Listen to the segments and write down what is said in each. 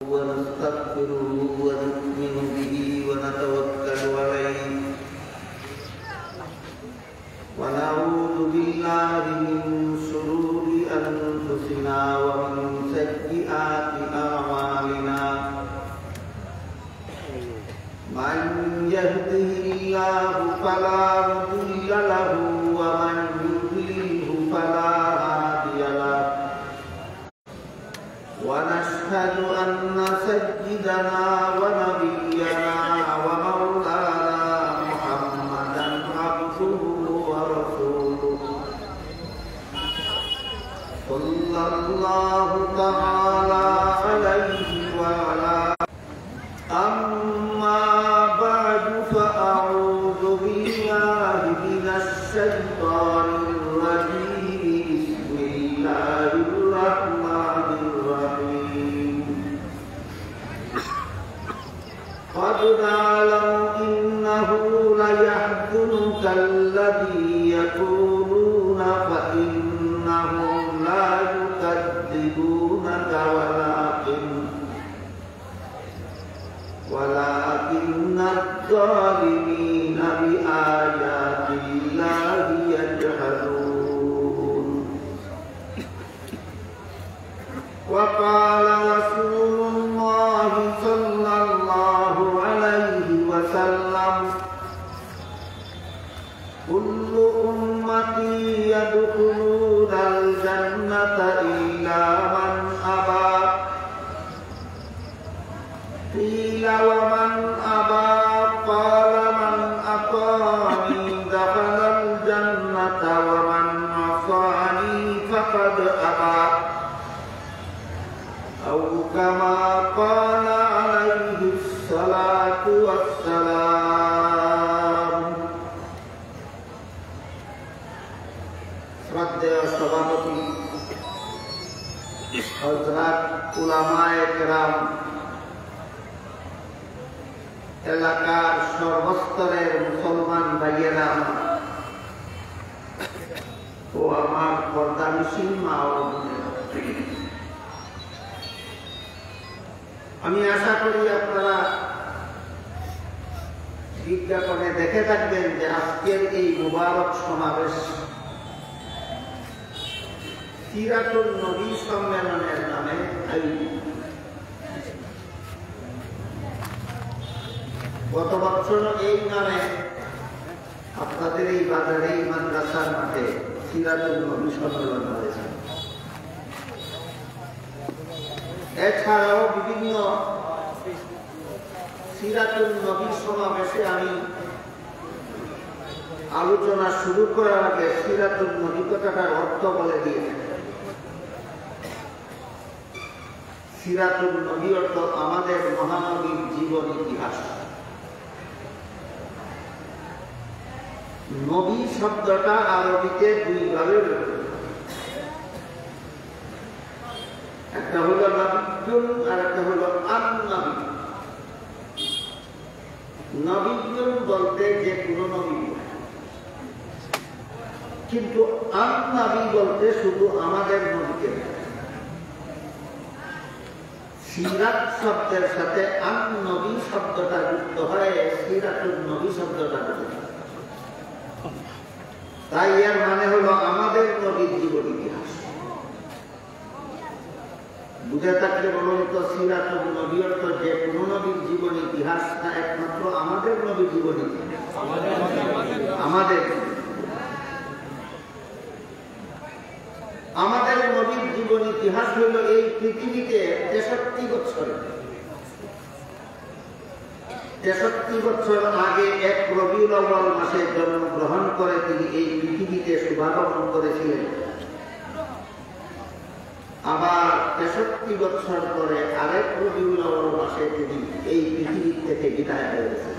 ونستغفره ونؤمن به ونتوكل عليه ونعوذ بالله من شرور أنفسنا ومن سيئات أعمالنا من يهده الله فلا مضل له ومن يضلله فلا هادي له ونشهد أن سيدنا ونبينا ومولانا محمدا عبده ورسوله صلى الله تعالى عليه وعلى أما بعد فأعوذ بالله من الشيطان الرجيم بسم الله الرحمن الرحيم قد نعلم إنه ليحزنك الذي يقولون فإنهم لا يكذبونك ولكن الظالمين بآيات الله يجحدون وقال رسول الله صلى الله عليه وسلم كل أمتي يدخلون الجنة إلا من أبى قيل ومن أبى قال من أطاعني دخل الجنة ومن عصاني فقد أبى أو كما قال عليه الصلاة والسلام শ্রদ্ধেয় সভাপতি হযরত উলামায়ে কেরাম এলাকার সর্বস্তরের মুসলমান ভাইয়েরা ও আমার পর্দানশীল মা ও বোনেরা, আমি আশা করি আপনারা বিজ্ঞাপনে দেখে থাকবেন যে আজকের এই মুবারক সমাবেশ সিরাতুন নবী সম্মেলনের নামে আয়োজিত। গত বছর এই নামে আপনাদের এই বাজারে এই মাদ্রাসার মাঠে সিরাতুন নবী সম্মেলন হয়েছে। এছাড়াও বিভিন্ন সিরাতুন নবী সমাবেশে আমি আলোচনা শুরু করার আগে সিরাতুন নবী কথাটার অর্থ বলে দিয়েছি। সিরাতুন নবী অর্থ আমাদের মহানবীর জীবন ইতিহাস। নবী শব্দটা আরবিতে দুই ভাবে রয়েছে, একটা হলো নবিয়্যুন আর একটা হলো আন-নবী। নবিয়্যুন বলতে যে কোনো নবী, কিন্তু আন-নবী বলতে শুধু আমাদের নবীকে। সিরাত শব্দের সাথে আন-নবী শব্দটা যুক্ত হয়ে সিরাতুন নবী শব্দটা যুক্ত। তাই এর মানে হলো আমাদের নবীর জীবন ইতিহাস। বুঝে থাকলে বলুন তো, সিরাতুন নবী অর্থ যে কোনো নবীর জীবন ইতিহাস না একমাত্র আমাদের নবীর জীবন ইতিহাস। আমাদের নবীর জীবন ইতিহাস হইল এই পৃথিবীতে 63 বছর। 63 বছর আগে এক রবিউল আউয়াল মাসে জন্মগ্রহণ করে তিনি এই পৃথিবীতে শুভাগমন করেছিলেন। আবার 63 বছর পরে আরেক রবিউল আউয়াল মাসে তিনি এই পৃথিবী থেকে বিদায় হয়েছেন।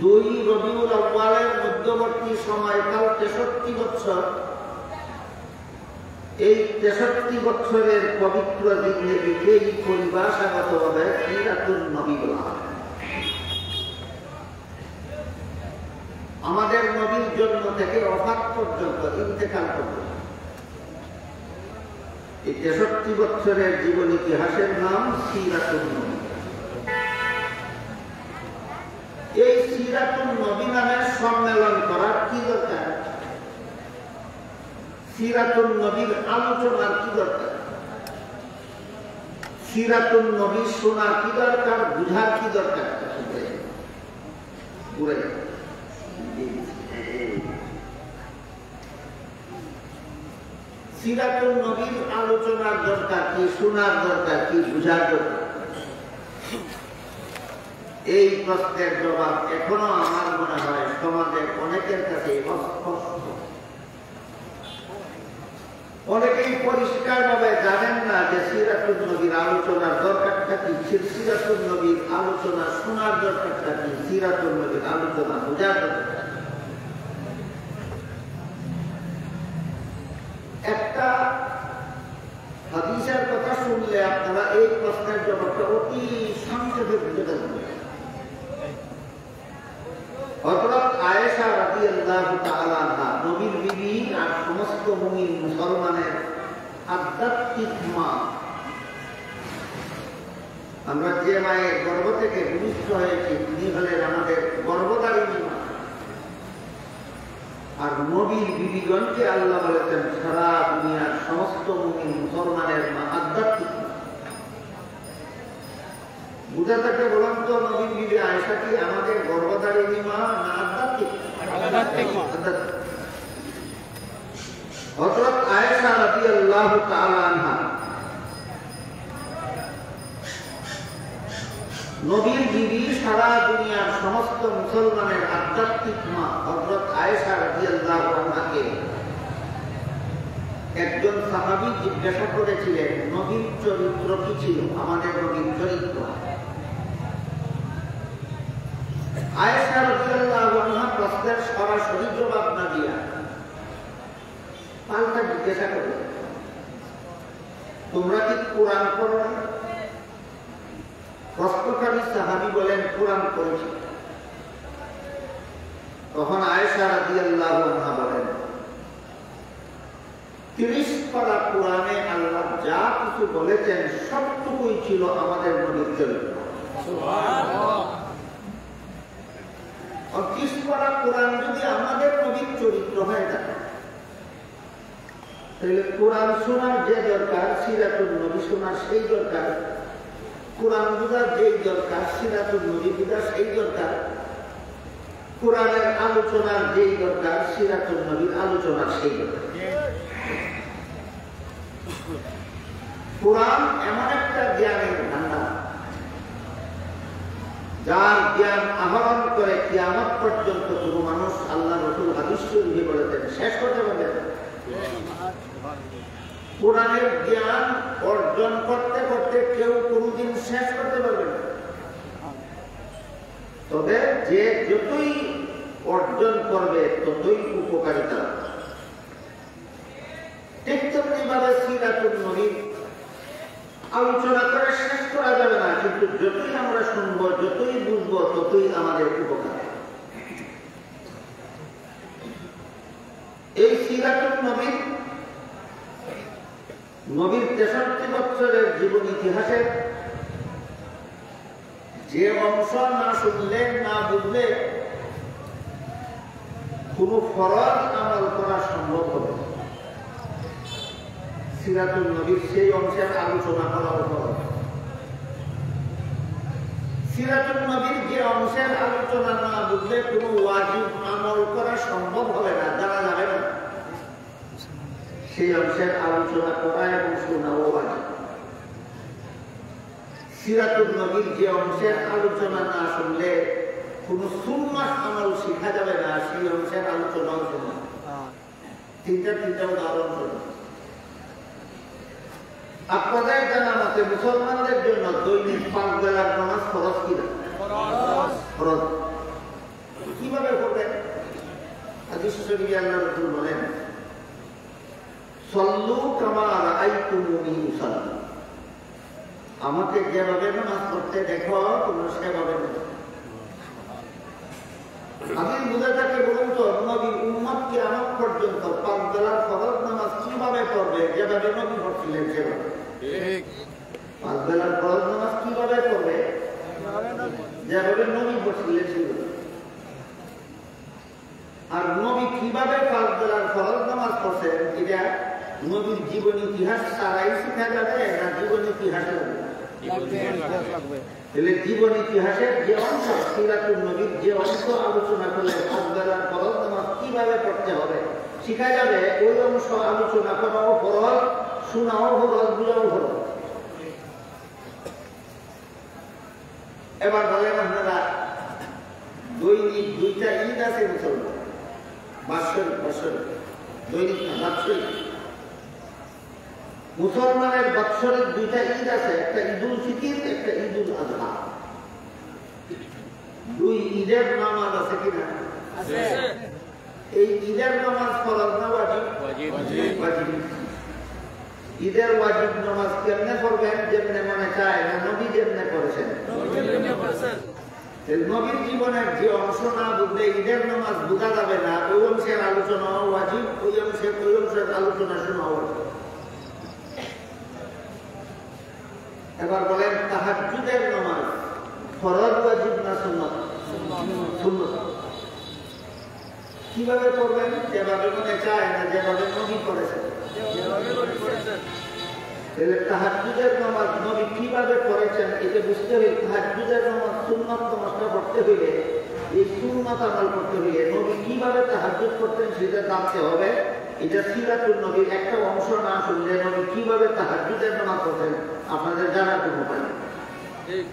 2 রবিউল আউয়ালের মধ্যবর্তী সময়কাল 63 বছর। এই 63 বছরের পবিত্র জিন্দেগিকে পরিভাষাগতভাবে সিরাতুন নবী বলা হয়। আমাদের নবীর জন্ম থেকে ওফাত পর্যন্ত, ইন্তেকাল পর্যন্ত এই 63 বছরের জীবন ইতিহাসের নাম সিরাতুন নবী। এই সিরাতুন নবী নামের সম্মেলন করার কি দরকার? সিরাতুন নবীর আলোচনার কি দরকার? সিরাতুন নবী শোনার কি দরকার? বুঝার কি দরকার? সিরাতুন নবীর আলোচনার দরকার কি? শোনার দরকার কি? বুঝার দরকার? এই প্রশ্নের জবাব এখনো আমার মনে হয় সমাজের অনেকের কাছে অস্পষ্ট। অনেকেই পরিষ্কার ভাবে জানেন না যে সিরাতুন নবীর আলোচনার দরকারটা কি, সিরাতুন নবীর আলোচনা শোনার দরকারটা কি, সিরাতুন নবীর আলোচনা বোঝার দরকার। একটা হাদিসের কথা শুনলে আপনারা এই প্রশ্নের জবাবটা অতি সংক্ষেপে বুঝে দেবেন। হযরত আয়েশা রাদিয়াল্লাহু তাআলা আনহা, নবীর বিবি আর সমস্ত মুমিন মুসলমানের আধ্যাত্মিক মা। আমরা যে মায়ের গর্ভ থেকে ভূমিষ্ঠ হয়েছি তিনি হলেন আমাদের গর্ভধারিণী মা। আর নবীর বিবিগণকে আল্লাহ বলেছেন সারা দুনিয়ার সমস্ত মুমিন মুসলমানের মা, আধ্যাত্মিক মা। বুঝা থাকে বলেন তো, নবীর বিবি আয়েশা কি আমাদের গর্ভধারিণী মা না আধ্যাত্মিক? হযরত আয়েশা রাদিয়াল্লাহু তাআলা আনহা নবীর বিবি, সারা দুনিয়ার সমস্ত মুসলমানের আধ্যাত্মিক মা। হযরত আয়েশা রাদিয়াল্লাহু আনহাকে একজন সাহাবী জিজ্ঞাসা করেছিলেন নবীর চরিত্র কি ছিল, আমাদের নবীর চরিত্র। আয়েশা রাদিয়াল্লাহু আনহা প্রশ্নের সরাসরি জবাব না দিয়া পাল্টা জিজ্ঞাসা করে, তোমরা কি কোরআন পড়ো না? প্রশ্নকারী সাহাবী বলেন কোরআন পড়েছি। তখন আয়েশা রাদিয়াল্লাহু আনহা বলেন 30 পারা কোরআনে আল্লাহ যা কিছু বলেছেন সবটুকুই ছিল আমাদের নবীর চরিত্র। সুবহানাল্লাহ। 30 পারা কোরআন যদি আমাদের নবীর চরিত্র হয়ে থাকে, তাহলে কোরআন শোনার যে দরকার, সিরাতুন নবী শোনার সেই দরকার। কোরআন বুঝার যেই দরকার, সিরাতুন নবী বুঝার সেই দরকার। কোরআনের আলোচনার যেই দরকার, সিরাতুন নবীর আলোচনার সেই দরকার। কোরআন এমন একটা জ্ঞানের ভান্ডার, যার জ্ঞান আহরণ করে কিয়ামত পর্যন্ত কোনো মানুষ, আল্লাহ রাসূল হাদিস শরীফে বলেছেন, শেষ করতে পারবে না। কোরআনের জ্ঞান অর্জন করতে করতে কেউ কোনদিন শেষ করতে পারবে না। তবে যে যতই অর্জন করবে ততই উপকারিতা। ঠিক তেমনি ভাবে সিরাতুন নবীর আলোচনা করে শেষ করা যাবে না, কিন্তু যতই আমরা শুনবো, যতই বুঝবো, ততই আমাদের উপকার। এই সিরাতুন নবীর 63 বছরের জীবন ইতিহাসের যে অংশ না শুনলে, না বুঝলে কোন ফরজ আমল করা সম্ভব হবে না। সিরাতুন নবীর সেই অংশের আলোচনা করা ফরজ। সিরাতুন নবীর যে অংশের আলোচনা না বুঝলে কোন ওয়াজিব আমল করা সম্ভব হবে না, জানা যাবে না। সেই অংশের আলোচনা করা এবং শোনাও ওয়াজিব। সিরাতুন নবীর যে অংশের আলোচনা না শুনলে কোন সুন্নাত আমল শেখা যাবে না, সেই অংশের আলোচনাও শোনা। তিনটা উদাহরণ শোনা। আপনাদের জানা মতে মুসলমানদের জন্য দৈনিক 5 বেলার নামাজ ফরজ কিনা? ফরজ। কিভাবে পড়বেন? হাদিস শরীফে আল্লাহ রাসূল বলেন, সল্লু কামা রাআইতুমুনি উসাল্লি। আমাকে যেভাবে নামাজ পড়তে দেখো তোমরা সেভাবে নামাজ। আমি বুঝে থাকি বলুন তো, নবী উম্মত কিয়ামত পর্যন্ত 5 বেলার ফরজ নামাজ কিভাবে পড়বে? যেভাবে নবী পড়ছিলেন সেভাবে। ঠিক। 5 বেলার ফরজ নামাজ কিভাবে পড়বে? যেভাবে নবী পড়ছিলেন সেভাবে। আর নবী কিভাবে 5 বেলার ফরজ নামাজ পড়ছেন এটা নবীর জীবন ইতিহাস ছাড়াই শেখা যাবে না জীবন ইতিহাসে লাগবে? তাহলে জীবন ইতিহাসের যে অংশ, সিরাতুন নবীর যে অংশ আলোচনা করলে 5 বেলার ফরজ নামাজ কিভাবে পড়তে হবে শেখা যাবে, ওই অংশ আলোচনা করাও ফরজ, শোনাও ফরজ, বুঝাও ফরজ। এবার বলেন আপনারা, দৈনিক 2টা ঈদ আছে মুসলমান, বাৎসরিক দৈনিক না বাৎসরিক। মুসলমানের বাৎসরিক 2টা ঈদ আছে, একটা ঈদুল ফিতর, একটা ঈদুল আযহা। 2 ঈদের নামাজ আছে কিনা? আছে। এই ঈদের নামাজ ফরজ না ওয়াজিব? ওয়াজিব। ঈদের ওয়াজিব নামাজ কেমনে পড়বেন? যেমনে মনে চায় না নবী যেমনে করেছেন। নবীর জীবনের যে অংশ না বুঝলে ঈদের নামাজ বোঝা যাবে না, ওই অংশের আলোচনা ওয়াজিব, ওই অংশের আলোচনা শোনা ওয়াজিব। এবার বলেন তাহাজ্জুদের নামাজ ফরজ, ওয়াজিব না সুন্নাত? সুন্নাত। কিভাবে পড়বেন? যেভাবে মনে চায় না যেভাবে নবী করেছেন। তাহলে তাহাজ্জুদের নামাজ নবী কিভাবে পড়েছেন এটা বুঝতে হলে তাহাজ্জুদের নামাজ সুন্নাত নামাজটা পড়তে হইলে, এই সুন্নাত আমল করতে হইলে নবী কিভাবে তাহাজ্জুদ করতেন সেটা জানতে হবে। এটা সিরাতুন নবীর একটা অংশ না শুনলে নবী কিভাবে তাহাজ্জুদের নামাজ পড়তেন আপনাদের জানার কোনো উপায় নেই।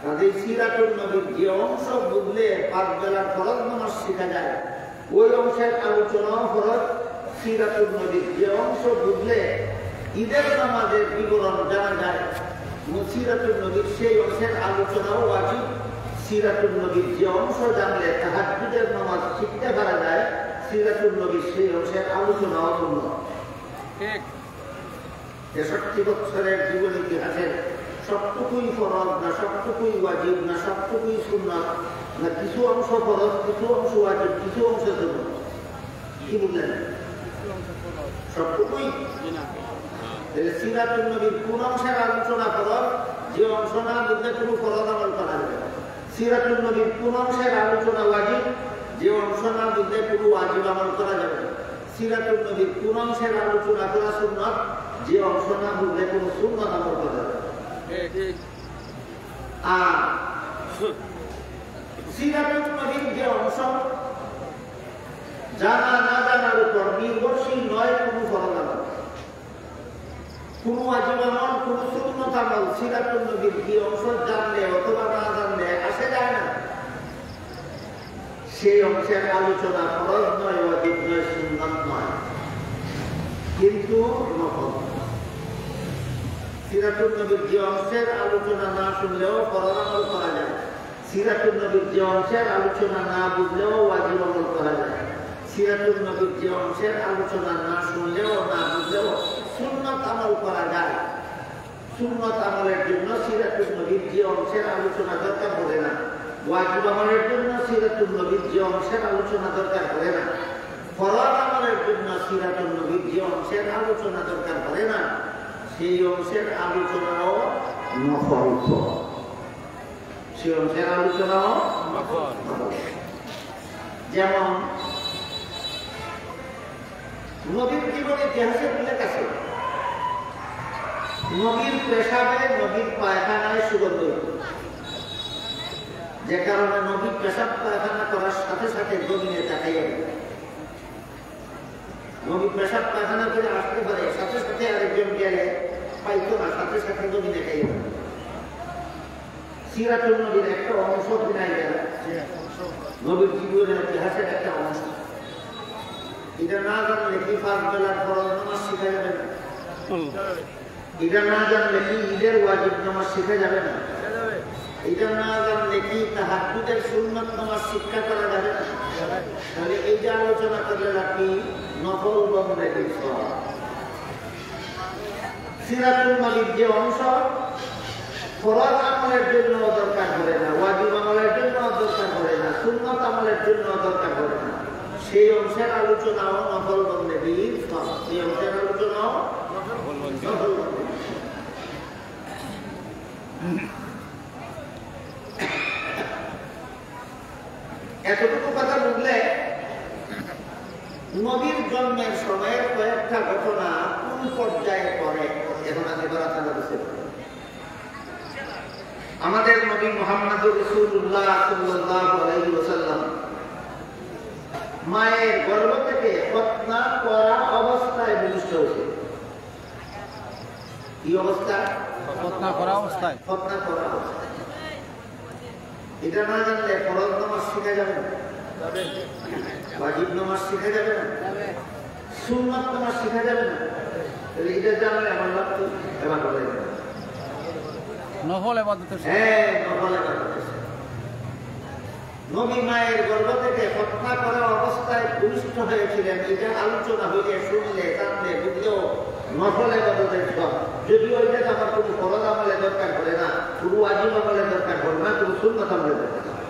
কাজেই সিরাতুন নবীর যে অংশ বুঝলে 5 বেলার ফরজ নামাজ শেখা যায়, ওই অংশের আলোচনাও ফরজ। সিরাতুন নবীর যে অংশ বুঝলে ঈদের নামাজের বিবরণ জানা যায়, সিরাতুন নবীর সেই অংশের আলোচনাও ওয়াজিব। সিরাতুন নবীর যে অংশ জানলে তাহাজ্জুদের নামাজ শিখতে পারা যায়, সিরাতুন নবীর সেই অংশের আলোচনাও সুন্নাত। ঠিক। 63 বছরের জীবন ইতিহাসের সবটুকুই ফরজ না সবটুকুই ওয়াজিব না সবটুকুই সুন্নাত না কিছু অংশ ফরজ, কিছু অংশ ওয়াজিব, কিছু অংশ সুন্নাত? কি বুঝলেন? সবটুকুই। সিরাতুন নবীর কোন অংশের আলোচনা ফরজ? যে অংশ না বুঝলে কোনো ফরজ আমল করা যাবে না। সিরাতুন নবীর কোন অংশের আলোচনা ওয়াজিব? যে অংশ না বুঝলে কোনো ওয়াজিব আমল করা যাবে না। সিরাতুন নবীর কোন অংশের আলোচনা করা সুন্নাত? যে অংশ না বুঝলে কোনো সুন্নাত আমল করা যাবে না। আর সিরাতুন নবীর যে অংশ জানা না জানার উপর নির্ভরশীল নয় কোনো ফরজ আমল, কোনো ওয়াজিব আমল, কোনো সুন্নাত আমল সিরাতুন নবীর যে অংশ জানলে অথবা না জানলে আসে যায় না। সেই অংশের আলোচনা ফরজ নয়, ওয়াজিব নয়, সুন্নাত নয়, কিন্তু নফল। সিরাতুন নবীর যে অংশের আলোচনা না শুনলেও ফরজ আমল করা যায়, সিরাতুন নবীর যে অংশের আলোচনা না বুঝলেও ওয়াজিব আমল করা যায়, সিরাতুন নবীর যে অংশের আলোচনা না শুনলেও না বুঝলেও সুন্নাত আমল করা যায়। সুন্নাত আমলের জন্য সিরাতুন নবীর যে অংশের আলোচনা দরকার পড়ে না, ওয়াজিব আমলের জন্য সিরাতুন নবীর যে অংশের আলোচনা দরকার পড়ে না, ফরজ আমলের জন্য সিরাতুন নবীর যে অংশের আলোচনা দরকার পড়ে না, সেই অংশের আলোচনাও নফল। সেই অংশের আলোচনাও নফল। যেমন নবীর জীবনে ইতিহাসে উল্লেখ আছে, নবীর পেশাবে নবীর পায়খানায় সুগন্ধ, যে কারণে নবী পেশাব পায়খানা করার সাথে সাথে জমিনে তাকাইয়া নবী পেশাব পায়খানা করে আসতে পারে, সাথে সাথে আরেকজন গেলে পাইতো না, সাথে সাথে জমিনে খাইয়া। সিরাতুন নবীর একটা অংশ বিনাই গেল, নবীর জীবনের ইতিহাসের একটা অংশ। এটা না জানলে কি 5 বেলার ফরজ নামাজ শিখা যাবে না? এটা না জানলে কি ঈদের ওয়াজিব নামাজ শিখা যাবে না? এটা না জানলে কি তাহাজ্জুদের সুন্নাত নামাজ শিক্ষা করা যাবে না? তাহলে এই যে আলোচনা করলে আপনি নফল বন্ধে সিরাতুন নবীর যে অংশ ফরজ আমলের জন্য দরকার পড়ে না, ওয়াজিব আমলের জন্য দরকার পড়ে না, সুন্নাত আমলের জন্য দরকার পড়ে না, সেই অংশের আলোচনাও নফল বন্দেগীর সব, সেই অংশের আলোচনাও নফল বন্দেগী। এতটুকু কথা বুঝলে নবীর জন্মের সময়ের কয়েকটা ঘটনা কোন পর্যায়ে পড়ে এখন আমি বলাতে বলছি। আমাদের নবী মুহাম্মদুর রাসূলুল্লাহ সাল্লাল্লাহু আলাইহি ওয়াসাল্লাম মায়ের গর্ভ থেকে খতনা করা অবস্থায় ভূমিষ্ঠ হয়েছে। কি অবস্থা? খতনা করা অবস্থায়। খতনা করা অবস্থায়। এটা না জানলে ফরজ নামাজ শিখা যাবে না, ওয়াজিব নামাজ শিখা যাবে না, সুন্নাত নামাজ শিখা যাবে না। এটা জানলে আমার লাভ কি? এবার বলে নফল ইবাদত। হ্যাঁ, নফল ইবাদত। নবী মায়ের গর্ভ থেকে খতনা করা অবস্থায় ভূমিষ্ঠ হয়েছিলেন, এটা আলোচনা হইলে শুনলে জানলে বুঝলেও নফল ইবাদতের সব। যদিও এটা আমার কোনো ফরজ আমলে দরকার পড়ে না, কোনো ওয়াজিব আমলে দরকার পড়ে না, কোনো সুন্নাত আমলে দরকার পড়ে না।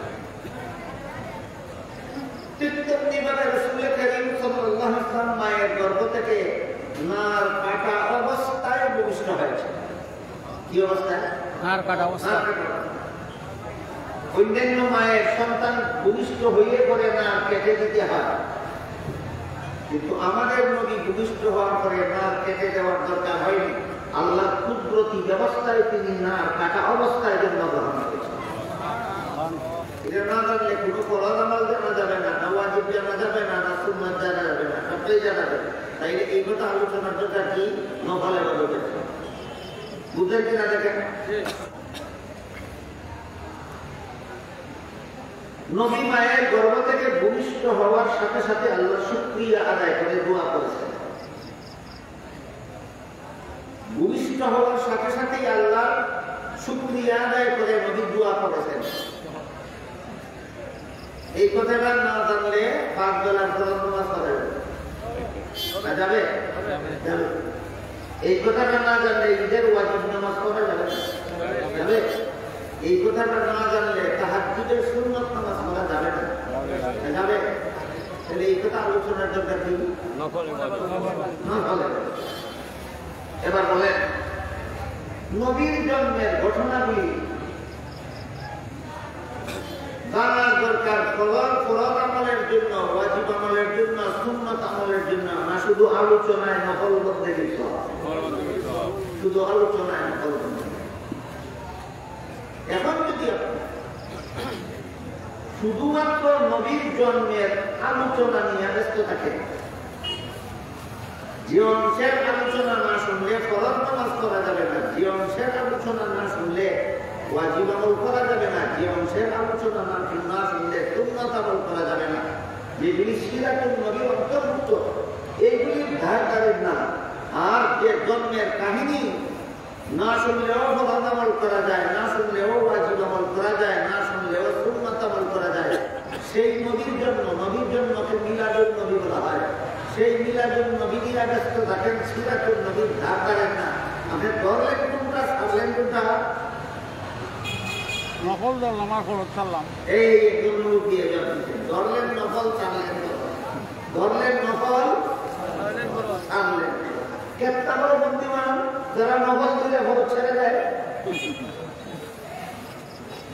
তেমনিভাবে রাসূল কারীম সাল্লাল্লাহু আলাইহি ওয়াসাল্লাম মায়ের গর্ভ থেকে নার কাটা অবস্থায় ভূমিষ্ঠ হয়েছে। কি অবস্থায়? নার কাটা অবস্থা। অন্যান্য মায়ের সন্তান ভূমিষ্ঠ হইলে পরে না কেটে দিতে হয়, কিন্তু আমাদের নবী ভূমিষ্ঠ হওয়ার পরে না কেটে দেওয়ার দরকার হয়নি। আল্লাহ কুদরতি ব্যবস্থায় তিনি নার কাটা অবস্থায় জন্মগ্রহণ করেছেন। এটা না জানলে কোনো ফরজ আমল জানা যাবে না, না ওয়াজিব জানা যাবে না, না সুন্নাত জানা যাবে না, সবটাই জানা যাবে। তাই এই কথা আলোচনার দরকার কি? নফল ইবাদতের। বুঝলেন কিনা দেখেন? নবী মায়ের গর্ভ থেকে ভূমিষ্ঠ হওয়ার সাথে সাথে আল্লাহ শুকরিয়া আদায় করে দোয়া করেছেন। ভূমিষ্ঠ হওয়ার সাথে সাথেই আল্লাহ শুকরিয়া আদায় করে নবী দোয়া করেছেন। এই কথাটা না জানলে 5 বেলার ফরজ নামাজ পড়া যাবে? যাবে। এই কথাটা না জানলে ঈদের ওয়াজিব নামাজ পড়া যাবে? যাবে। এই কথাটা না জানলে তাহাজ্জুদের সুন্নাত নামাজ পড়া যাবে না? যাবে। তাহলে এই কথা আলোচনার দরকার কি? নফল ইবাদত। এবার বলেন, নবীর জন্মের ঘটনাগুলি জানার দরকার ফরজ আমলের জন্য, ওয়াজিব আমলের জন্য, সুন্নাত আমলের জন্য না, শুধু আলোচনায় নফল বন্দেগী সব। শুধু আলোচনায় নফল বন্দেগী। এখন যদি শুধুমাত্র নবীর জন্মের আলোচনা নিয়ে ব্যস্ত থাকে, যে অংশের আলোচনা না শুনলে ফরজ নামাজ করা যাবে না, যে অংশের আলোচনা না শুনলে ওয়াজিব আমল করা যাবে না, যে অংশের আলোচনা না শুনলে সুন্নাত আমল করা যাবে না, যেগুলি সিরাতুন নবীর অন্তর্ভুক্ত, এইগুলির ধারধারের না। আর যে জন্মের কাহিনী না শুনলেও ফরজ আমল করা যায়, না শুনলেও ওয়াজিব আমল করা যায়, না শুনলেও সুন্নাত আমল করা যায়, সেই নবীর জন্মকে মিলাদুন নবী বলা হয়। সেই মিলাদুন নবী নিয়ে ব্যস্ত থাকেন, সিরাতুন নবীর ধারধারের না। আপনি ধরলেন কোনটা, ছাড়লেন কোনটা? নফল ধরলাম আর ফরজ ছাড়লাম। এই একজন লোক দিয়ে যাবেন, ধরলেন নফল, ছাড়লেন ফরজ। ধরলেন নফল, ছাড়লেন। কেতটা বড় বুদ্ধিমান যারা নফল দিলে ফরজ ছেড়ে দেয়।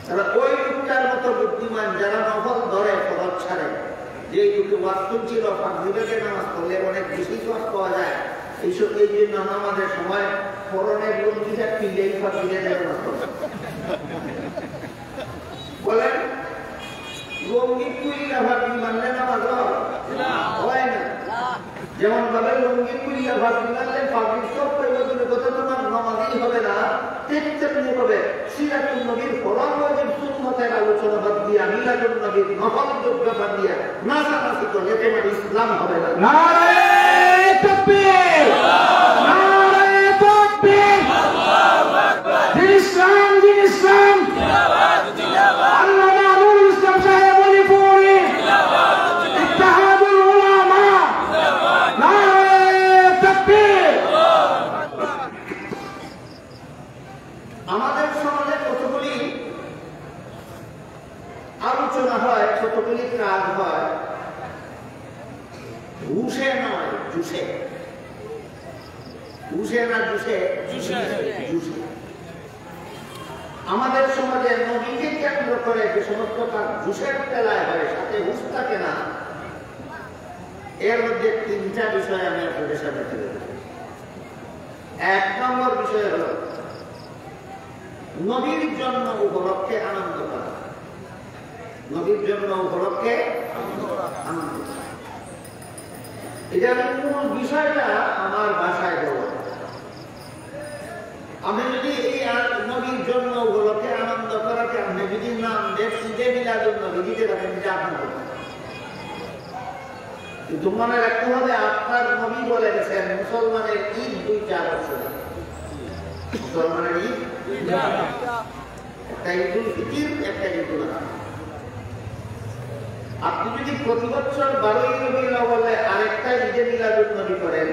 তারা ওই লোকটার মতো বুদ্ধিমান যারা নফল ধরে ফরজ ছাড়ে। যে লোকে ওয়াক্ত ছিল ফাঁকিবাগে নামাজ পড়লে অনেক বেশি সওয়াব পাওয়া যায়। এইসব এই জন্য আমাদের সময় পরনের লুঙ্গিটা কিনলেই ফাঁকিলে নামাজ পড়ে। বলেন লুঙ্গি কুইলা ভাবি মানলে নামাজ হয় না। যেমন ভাবে লুঙ্গি কুইলা ভাবি মানলে ফাঁকি সব পরিবর্তনের কথা তোমার নামাজই হবে না, তেমনি হবে সিরাতুন নবীর ফরজ ওয়াজিব সুন্নাতের আলোচনা বাদ দিয়া মিলাদুন নবীর নফল যোগ্য বাদ দিয়া নাচানাচি করলে তোমার ইসলাম হবে না। নারে তাকবীর, নারে তাকবীর, আল্লাহু আকবার। দিন ইসলাম, দিন ইসলাম, জিন্দাবাদ, জিন্দাবাদ। আল্লামা নুরুল ইসলাম সাহেব অলিপুরি, জিন্দাবাদ, জিন্দাবাদ। ইত্তেহাদুল উলামা, জিন্দাবাদ। নারে তাকবীর। আমাদের সমাজে কতগুলি আলোচনা হয় ছোট কতগুলি কাজ হয় ঘুষে নয়, জুসে। ঘুষে না জুসে? জুসে। আমাদের সমাজে নবীকে কেন্দ্র করে যে সমস্ত কাজ জুসের তেলায় হয়, সাথে হুশ থাকে না, এর মধ্যে তিনটা বিষয় আমি আপনাদের সামনে তুলে ধরব। 1 নম্বর বিষয় হল নবীর জন্য উপলক্ষে আনন্দ করা। নবীর জন্য উপলক্ষে আনন্দ করা, এটা মূল বিষয়টা আমার ভাষায় বলব। আমি যদি এই নবীর জন্য উপলক্ষে আনন্দ করাকে আপনি যদি নাম দেন ঈদে মিলাদুন নবী দিতে পারেন, এটা আপনার কথা। কিন্তু মনে রাখতে হবে আপনার নবী বলে গেছেন মুসলমানের ঈদ 2টা বছর। মুসলমানের ঈদ একটা ঈদুল ফিতর, একটা ঈদুল আযহা। আপনি যদি প্রতি বছর 12ই রবিউল আউয়ালে আরেকটা ঈদে মিলাদুন নবী করেন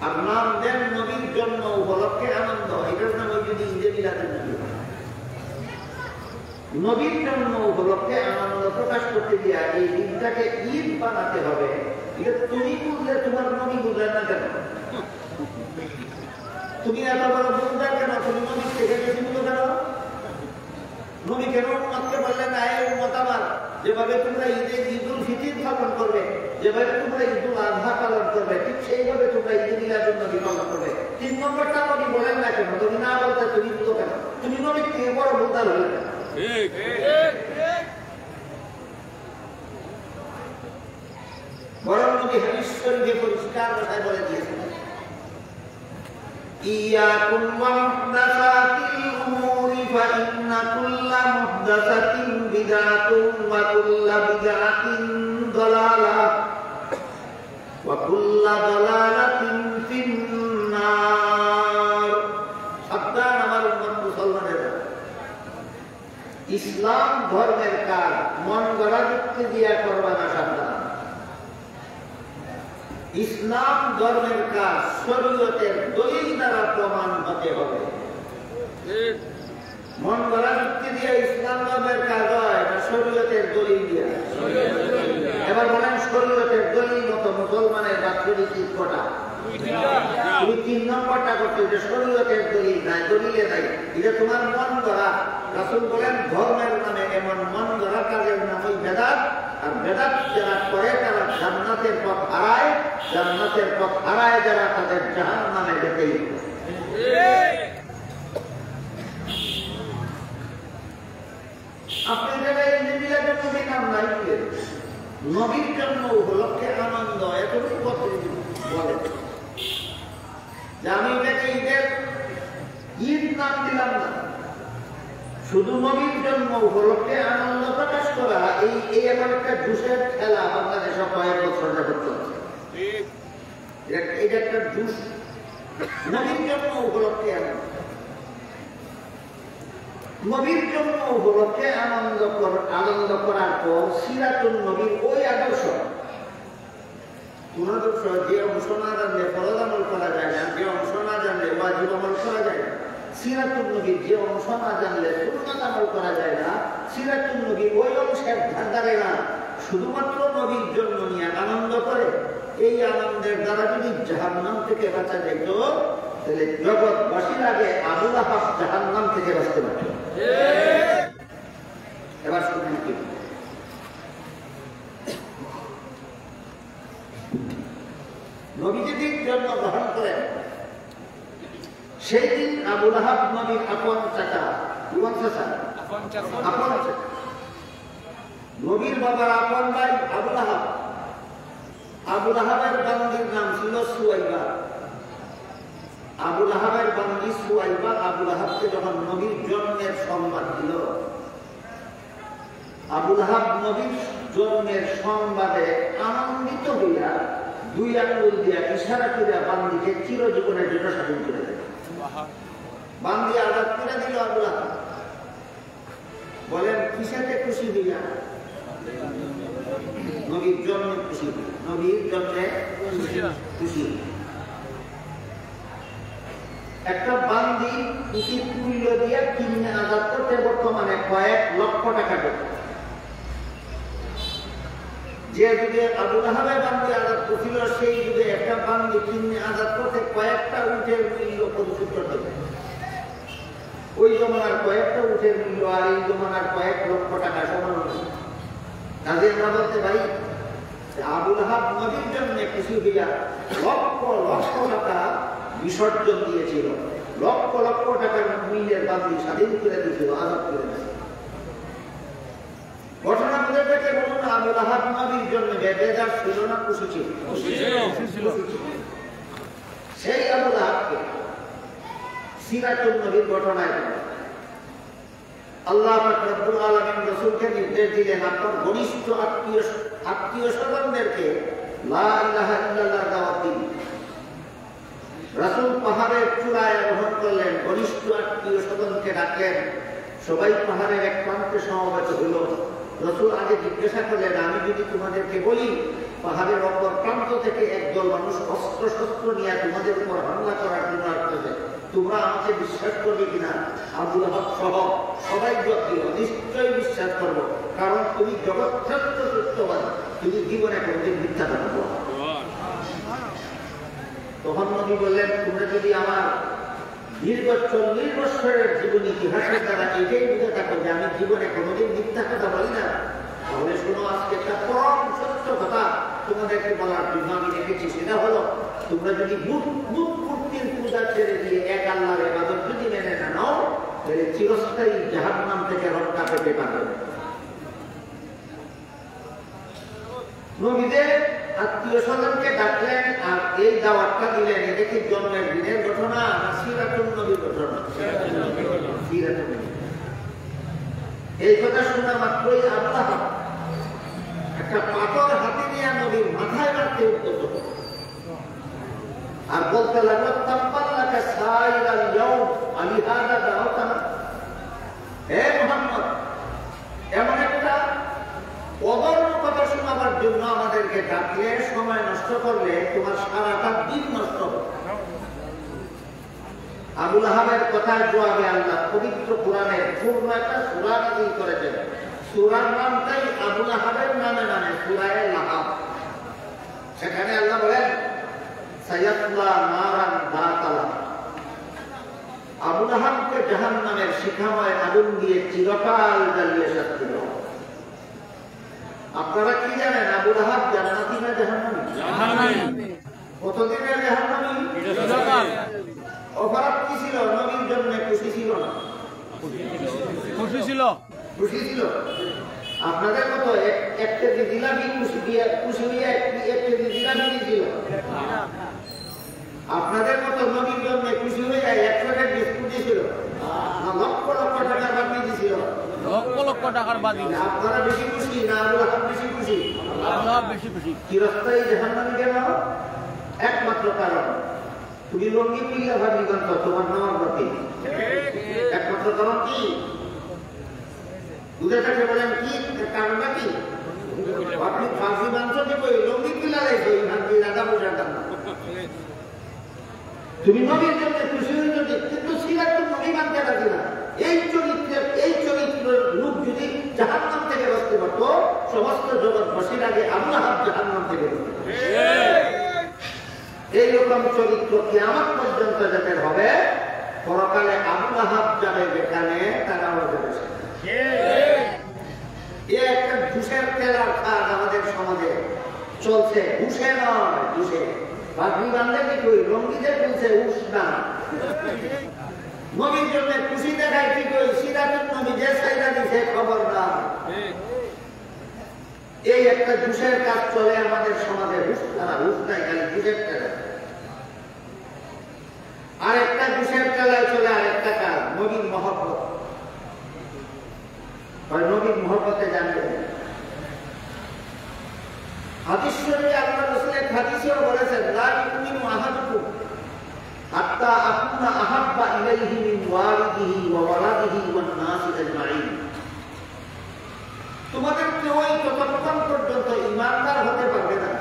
আর নাম দেন নবীর জন্য উপলক্ষে আনন্দ, এটার নাম যদি ঈদে মিলাদুন নবী। নবীর জন্য উপলক্ষে আনন্দ প্রকাশ করতে গিয়া এই দিনটাকে ঈদ বানাতে হবে, এটা তুমি বুঝলে তোমার নবী বুঝলেন না কেন? তুমি এত বড় বুঝলে কেন? তুমি নবী থেকে গেছি বুঝো কেন? নবী কেন উম্মতকে বললেন না এই উম্মত আমার, যেভাবে তোমরা ঈদে ঈদুল ফিতর পালন করবে, যেভাবে তোমরা ঈদুল আযহা পালন করবে, ঠিক সেইভাবে তোমরা ঈদে মিলাদুন নবী পালন করবে। 3 নম্বরটা নবী বলেন না কেন? তুমি না বলতে তুমি বুঝো কেন? তুমি নবী থেকে বড় বুঝদার হলে কেন? বরং নবী হাদিস শরীফে পরিষ্কার ভাষায় বলে দিয়েছেন, ইয়াকুম ওয়া মুহদাসাতিল উমুরি ফা ইন্না কুল্লা মুহদাসাতিন বিদআতুন ওয়া কুল্লা বিদআতিন দালালাহ ওয়া কুল্লা দালালাতিন ফিন্নার। সাবধান আমার উম্মত মুসলমানেরা, ইসলাম ধর্মের কাজ মন গড়া যুক্তি দিয়া করবা না। সাবধান, ইসলাম ধর্মের কাজ শরীয়তের দলিল দ্বারা প্রমাণ হতে হবে। মন গড়া যুক্তি দিয়ে ইসলাম ধর্মের কাজ হয় না শরীয়তের দলিল দিয়া? এবার বলেন শরীয়তের দলিল মতো মুসলমানের বাৎসরিক ঈদ কটা? তুমি 3 নম্বরটা করছো যে শরীয়তের দলিল নাই, দলিলে নাই, এটা তোমার মন গড়া। রাসূল বলেন ধর্মের নামে এমন মন গড়া কাজের নাম ওই বেদাত, আর বেদাত যারা করে তারা জান্নাতের পথ হারায়, জান্নাতের পথ হারায় যারা তাদের জাহান্নামে যেতেই হবে। আপনি যারা ঈদে মিলাদুন নবী নাম নাই দিলেন, নবীর জন্য উপলক্ষে আনন্দ, এতটুকু কথা বলে যে আমি এটাকে ঈদের ঈদ নাম দিলাম না, শুধু নবীর জন্য উপলক্ষে আনন্দ প্রকাশ করা। এই এমন একটা জুসের খেলা বাংলাদেশে কয়েক বছর যাবত চলছে। এটা একটা জুস, নবীর জন্য উপলক্ষে আনন্দ। নবীর জন্য উপলক্ষে আনন্দ করার পর সিরাতুন নবীর ওই আদর্শ, কোন আদর্শ যে অংশ না জানলে ফরজ আমল করা যায় না, যে অংশ না জানলে ওয়াজিব আমল করা যায় না। সিরাতুন নবীর যে অংশ না জানলে সুন্নাত আমল করা যায় না, সিরাতুন নবীর ওই অংশের ধারে না, শুধুমাত্র নবীর জন্য নিয়ে আনন্দ করে। এই আনন্দের দ্বারা যদি জাহান্নাম থেকে বাঁচা যেত, তাহলে জগৎবাসীর আগে আবু লাহাব জাহান্নাম থেকে বাঁচতে পারত। এবার শুনুন কি নবী যেদিন জন্মগ্রহণ করেন সেই দিন আবু লাহাব নবীর আপন চাচা, আপন চাচা, নবীর বাবার আপন ভাই আবু লাহাব। আবু লাহাবের বান্দির নাম ছিল সুয়াইবা। আবু লাহাবের বান্দি সুয়াইবা আবু লাহাবকে যখন নবীর জন্মের সংবাদ দিল, আবু লাহাব নবীর জন্মের সংবাদে আনন্দিত হইয়া 2 আঙ্গুল দিয়া ইশারা করে বান্দিকে চিরজীবনের জন্য স্বাধীন করে দেয়। বান্দি আজাদ করে দিল আবু লাহাব। বলেন কিসেতে খুশি হইয়া? নবীর জন্মে খুশি, নবীর জন্মে খুশি। একটা বান্দি উচিত মূল্য দিয়ে কিনে আজাদ করতে বর্তমানে কয়েক লক্ষ টাকা দেবে। যে যুগে আবু লাহাবের বান্দি আজাদ করছিল সেই যুগে একটা বান্দি কিনে আজাদ করতে কয়েকটা উটের মূল্য 75 টাকা। ওই জমানার কয়েকটা উটের মূল্য আর এই জমানার কয়েক লক্ষ টাকা সমান। কাজে আমরা বলতে পারি আবু লাহাব নবীর জন্য কিছু হইয়া লক্ষ লক্ষ টাকা বিসর্জন দিয়েছিল, লক্ষ লক্ষ টাকার মূল্যের বান্দি স্বাধীন করে দিয়েছিল, আজাদ করে দিয়েছিল। ঘটনা বলে দেখে বলুন আবু লাহাব নবীর জন্য বেজার ছিল না খুশি ছিল? সেই আবু লাহাবকে সিরাতুন নবীর ঘটনায় আল্লাহ পাক রব্বুল আলামিন রাসূলকে নির্দেশ দিলেন আপনার ঘনিষ্ঠ আত্মীয় স্বজনদেরকে লা ইলাহা ইল্লাল্লাহ দাওয়াত দিন। রাসূল পাহাড়ের চূড়ায় আরোহণ করলেন, ঘনিষ্ঠ আত্মীয় স্বজনকে ডাকলেন, সবাই পাহাড়ের এক প্রান্তে সমবেত হইল। রাসূল আগে জিজ্ঞাসা করলেন আমি যদি তোমাদেরকে বলি পাহাড়ের অপর প্রান্ত থেকে একদল মানুষ অস্ত্র শস্ত্র নিয়ে তোমাদের উপর হামলা করার জন্য আসতেছে, তোমরা আমাকে বিশ্বাস করবে কিনা? আবু লাহাব সহ সবাই নিশ্চয়ই বিশ্বাস করবো, কারণ তুমি জগৎ শ্রেষ্ঠ সত্যবান, তুমি জীবনে কোনদিন মিথ্যা কথা বলো। তখন নবী বললেন তোমরা যদি আমার দীর্ঘ 40 বছরের জীবন ইতিহাসের দ্বারা এটাই বুঝে থাকো যে আমি জীবনে কোনোদিন মিথ্যা কথা বলি না, তাহলে শোনো আজকে একটা পরম সত্য কথা তোমাদেরকে বলার জন্য আমি রেখেছি। সেটা হলো তোমরা যদি মূর্তির পূজা ছেড়ে দিয়ে এক আল্লাহর ইবাদত যদি মেনে না নাও তাহলে চিরস্থায়ী জাহান্নাম থেকে রক্ষা পেতে পারবে। নবীদের আত্মীয় স্বজনকে ডাকলেন আর এই দাওয়াতটা দিলেন। এটা কি জন্মের দিনের ঘটনা না সিরাতুন নবীর ঘটনা? সিরাতুন নবী। এই কথা শোনা মাত্রই আবু লাহাব একটা পাথর হাতে নিয়ে নবীর মাথায় মারতে উদ্যত আর বলতে লাগলো তাব্বাল্লাকা সাইরাল ইয়াউম আলিহাদা দাওয়াতানা। হে মুহাম্মদ, এমন একটা অদর্য কথা শোনাবার জন্য আমাদেরকে ডাকলে, সময় নষ্ট করলে তোমার সারাটা দিন নষ্ট হবে। আবু লাহাবের কথার জবাবে আল্লাহ পবিত্র কোরআনের পূর্ণ একটা সূরা নাযিল করেছেন। সূরার নামটাই আবু লাহাবের নামে মানে সূরায়ে লাহাব। সেখানে আল্লাহ বলেন সায়াতলা নারান দাতালা, আবু লাহাবকে জাহান্নামের শিখাময় আগুন দিয়ে চিরকাল জ্বালিয়ে শাস্তি দেওয়া। আপনারা কি জানেন আবু লাহাব জান্নাতি না জাহান্নামী? জাহান্নামী। কতদিনের জাহান্নামী? চিরকাল। অপরাধ কি ছিল? নবীর জন্য খুশি ছিল না? খুশি ছিল। খুশি ছিল। আপনাদের মতো এক কেজি জিলাপি খুশি হয়ে এক কেজি জিলাপি দিয়েছিল? আপনাদের মতো নবীর জন্য খুশি হয়ে যায় 100 টাকার বিস্কুট দিয়েছিল? না লক্ষ লক্ষ টাকার বাকি দিয়েছিল? লক্ষ লক্ষ টাকার বাকি। আপনারা বেশি খুশি না আবু লাহাব বেশি খুশি? আবু লাহাব বেশি খুশি। চিরস্থায়ী জাহান্নামী কেন? একমাত্র কারণ তুমি লঙ্গি পিল্লা ভাবি গন্ত তোমার নামার প্রতি। একমাত্র কারণ কি? বুঝে থাকে বলেন কি কারণটা কি? আপনি ফাঁসি মাংস দিব লঙ্গি পিল্লা রেখে ভাবি রাজা বোঝার দাম। তুমি নবীর জন্য খুশি হয়ে যদি কিন্তু সিরাতুন নবী মানতে পারি না। এই চরিত্রের লোক যদি জাহান্নাম থেকে বাঁচতে পারতো সমস্ত জগৎবাসীর আগে আবু লাহাব জাহান্নাম থেকে বাঁচতে পারত। এইরকম চরিত্র কিয়ামত পর্যন্ত যাদের হবে, পরকালে আবু লাহাব যাবে যেখানে তারাও যাবে সেখানে। একটা ঘুষের তেলার কাজ আমাদের সমাজে চলছে। ঘুষে নয়, ঘুষে বাকি বান্ধে কি কই রঙ্গিতে বলছে উস না। নবীর জন্য খুশি দেখায় কি কই সিরাতুন নবী যে সাইরা দিছে খবর না। এই একটা ঘুষের কাজ চলে আমাদের সমাজে। ঘুষ তারা ঘুষ নাই, খালি ঘুষের তেলা। আর একটা ঘুষের তেলায় চলে আর একটা কাজ নবীর মহব্বত। নবীর মহব্বতে জানবে হাদিস শরীফে আল্লাহ রাসূল হাদিসেও বলেছেন লা ইউমিনু আহাদুকুম হাত্তা আকুনা আহাব্বা ইলাইহি মিন ওয়ালিদিহি ওয়া ওয়ালাদিহি ওয়ান নাসি আজমাইন। তোমাদের কেউই ততক্ষণ পর্যন্ত ঈমানদার হতে পারবে না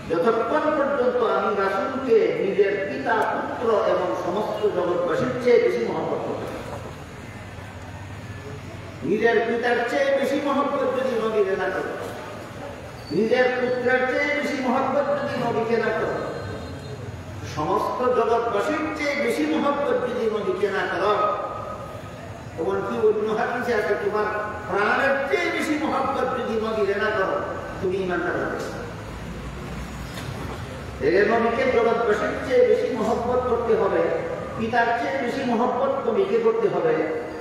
যতক্ষণ পর্যন্ত আমি রাসূলকে নিজের পিতা পুত্র এবং সমস্ত জগৎবাসীর চেয়ে বেশি মহব্বত করবে। নিজের পিতার চেয়ে বেশি মহব্বত যদি নবীর না করে নিজের পুত্রের চেয়ে বেশি মহব্বত যদি নবীকে না করো, সমস্ত জগৎবাসীর চেয়ে বেশি মহব্বত যদি নবীকে না করো, এমনকি অন্য হাদিসে আছে তোমার প্রাণের চেয়ে বেশি মহব্বত যদি নবীকে না করো, তুমি ইমানদার হবে। নবীকে জগৎবাসীর চেয়ে বেশি মহব্বত করতে হবে, পিতার চেয়ে বেশি মহব্বত নবীকে করতে হবে,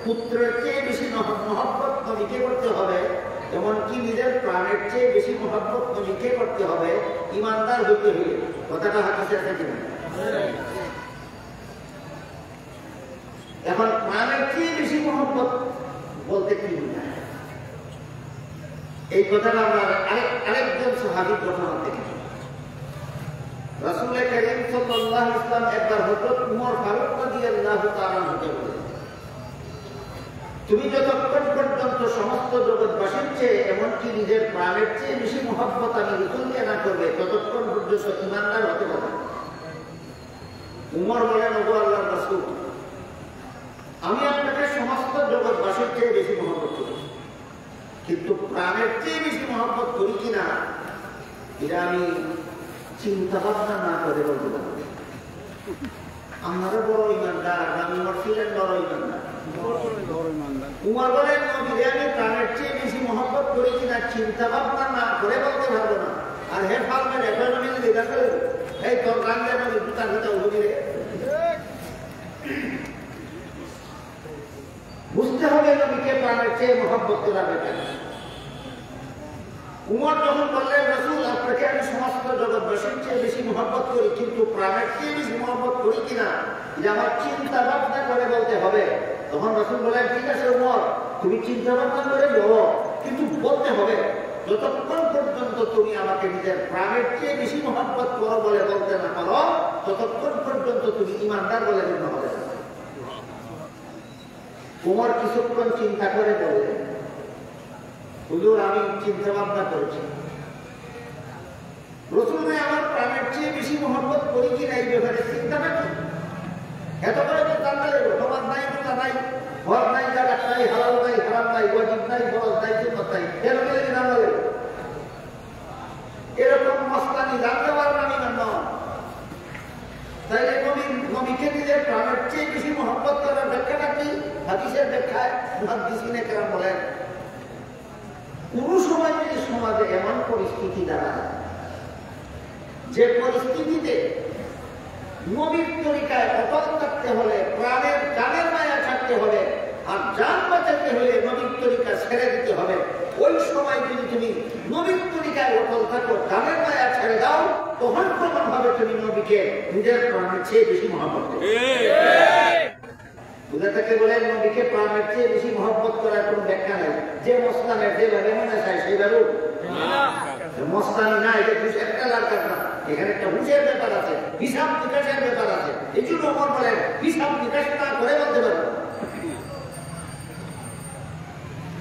পুত্রের চেয়ে বেশি মহব্বত নবীকে করতে হবে, এমনকি নিজের প্রাণের চেয়ে বেশি মহব্বত নবীকে করতে হবে ইমানদার হইতে হইলে। কথাটা হাদিসে আছে কিনা? এখন প্রাণের চেয়ে বেশি মহব্বত বলতে কি বোঝায়? এই কথাটা আমরা আরেকজন সাহাবীর ঘটনা দেখি। রাসূল কারীম সাল্লাল্লাহু আলাইহি ওয়াসাল্লাম একবার হযরত উমর ফারুক রাদিয়াল্লাহু তাআলা আনহুকে বলেন, তুমি যতক্ষণ পর্যন্ত সমস্ত জগৎবাসীর চেয়ে এমনকি নিজের প্রাণের চেয়ে বেশি মহব্বত আমি রাসূলকে না করবে, ততক্ষণ পর্যন্ত ঈমানদার হতে পারবে না। উমর বলেন, ওগো আল্লাহর রাসূল, আমি আপনাকে সমস্ত জগৎবাসীর চেয়ে বেশি মহব্বত করি, কিন্তু প্রাণের চেয়ে বেশি মহব্বত করি কিনা এটা আমি চিন্তা ভাবনা না করে বলতে পারবো। আমারও বড় ইমানদার, আমি উমর ছিলেন বড় ইমানদার। উমর বলেন, নবীকে আমি প্রাণের চেয়ে বেশি মহব্বত করি কিনা চিন্তা ভাবনা না করে বলতে পারবো না। আর হে ফালমেন এখন আমি জিজ্ঞাসা করি, এই তোর গান দেন জুতা জুতা উঠে বুঝতে হবে নবীকে প্রাণের চেয়ে মহব্বত করা বেটার। উমর যখন বললেন, রাসূল আপনাকে আমি সমস্ত জগৎবাসীর চেয়ে বেশি মহব্বত করি, কিন্তু প্রাণের চেয়ে বেশি মহব্বত করি কিনা যে আমার চিন্তা ভাবনা করে বলতে হবে, তখন রাসূল বলেন, ঠিক আছে উমর, তুমি চিন্তা ভাবনা করে বলো, কিন্তু বলতে হবে যতক্ষণ পর্যন্ত তুমি আমাকে নিজের প্রাণের চেয়ে বেশি মহব্বত করো বলে বলতে না পারো, ততক্ষণ পর্যন্ত তুমি ইমানদার বলে গণ্য হবে। উমর কিছুক্ষণ চিন্তা করে বললেন, হুজুর আমি চিন্তা ভাবনা করেছি, রাসূলকে আমার প্রাণের চেয়ে বেশি মহব্বত করি কিনা এই ব্যাপারে চিন্তাটা কি? এত করে তো জানতে লাগবে, সমাজ নাই, রোজা নাই, ঘর নাই, জায়গা নাই, হালাল নাই, হারাম নাই, ওয়াজিব নাই, ফরজ নাই, সুন্নাত নাই, এরকম জানতে লাগবে। এরকম মস্তানি জানতে পারবেন আমি না। তাইলে নবীকে নিজের প্রাণের চেয়ে বেশি মহব্বত করার ব্যাখ্যাটা কি? হাদিসের ব্যাখ্যায় মুহাদ্দিসিনে কেরাম বলেন, কোন সময় যদি সমাজে এমন পরিস্থিতি দাঁড়ায় যে পরিস্থিতিতে নবীর তরিকায় অটল থাকতে হলে, প্রাণের জানের মায়া থাকতে হবে, আর জান বাঁচাতে হলে নবীর তরিকা ছেড়ে দিতে হবে, ওই সময় যদি তুমি নবীর তরিকায় অটল থাকো, জানের মায়া ছেড়ে দাও, তখন প্রমাণ হবে তুমি নবীকে নিজের প্রাণের চেয়ে বেশি মহব্বত করো। বুঝে থেকে বলেন, নবীকে প্রাণের চেয়ে বেশি মহব্বত করার কোন ব্যাখ্যা নাই। যে মস্তানের যেভাবে মনে চায় সেইভাবে মস্তানি না, এটা ঘুষের খেলার কথা। এখানে একটা ঘুষের ব্যাপার আছে, হিসাব নিকাশের ব্যাপার আছে। এই জন্য ওমর বলেন, হিসাব নিকাশ না করে বলতে পারবো।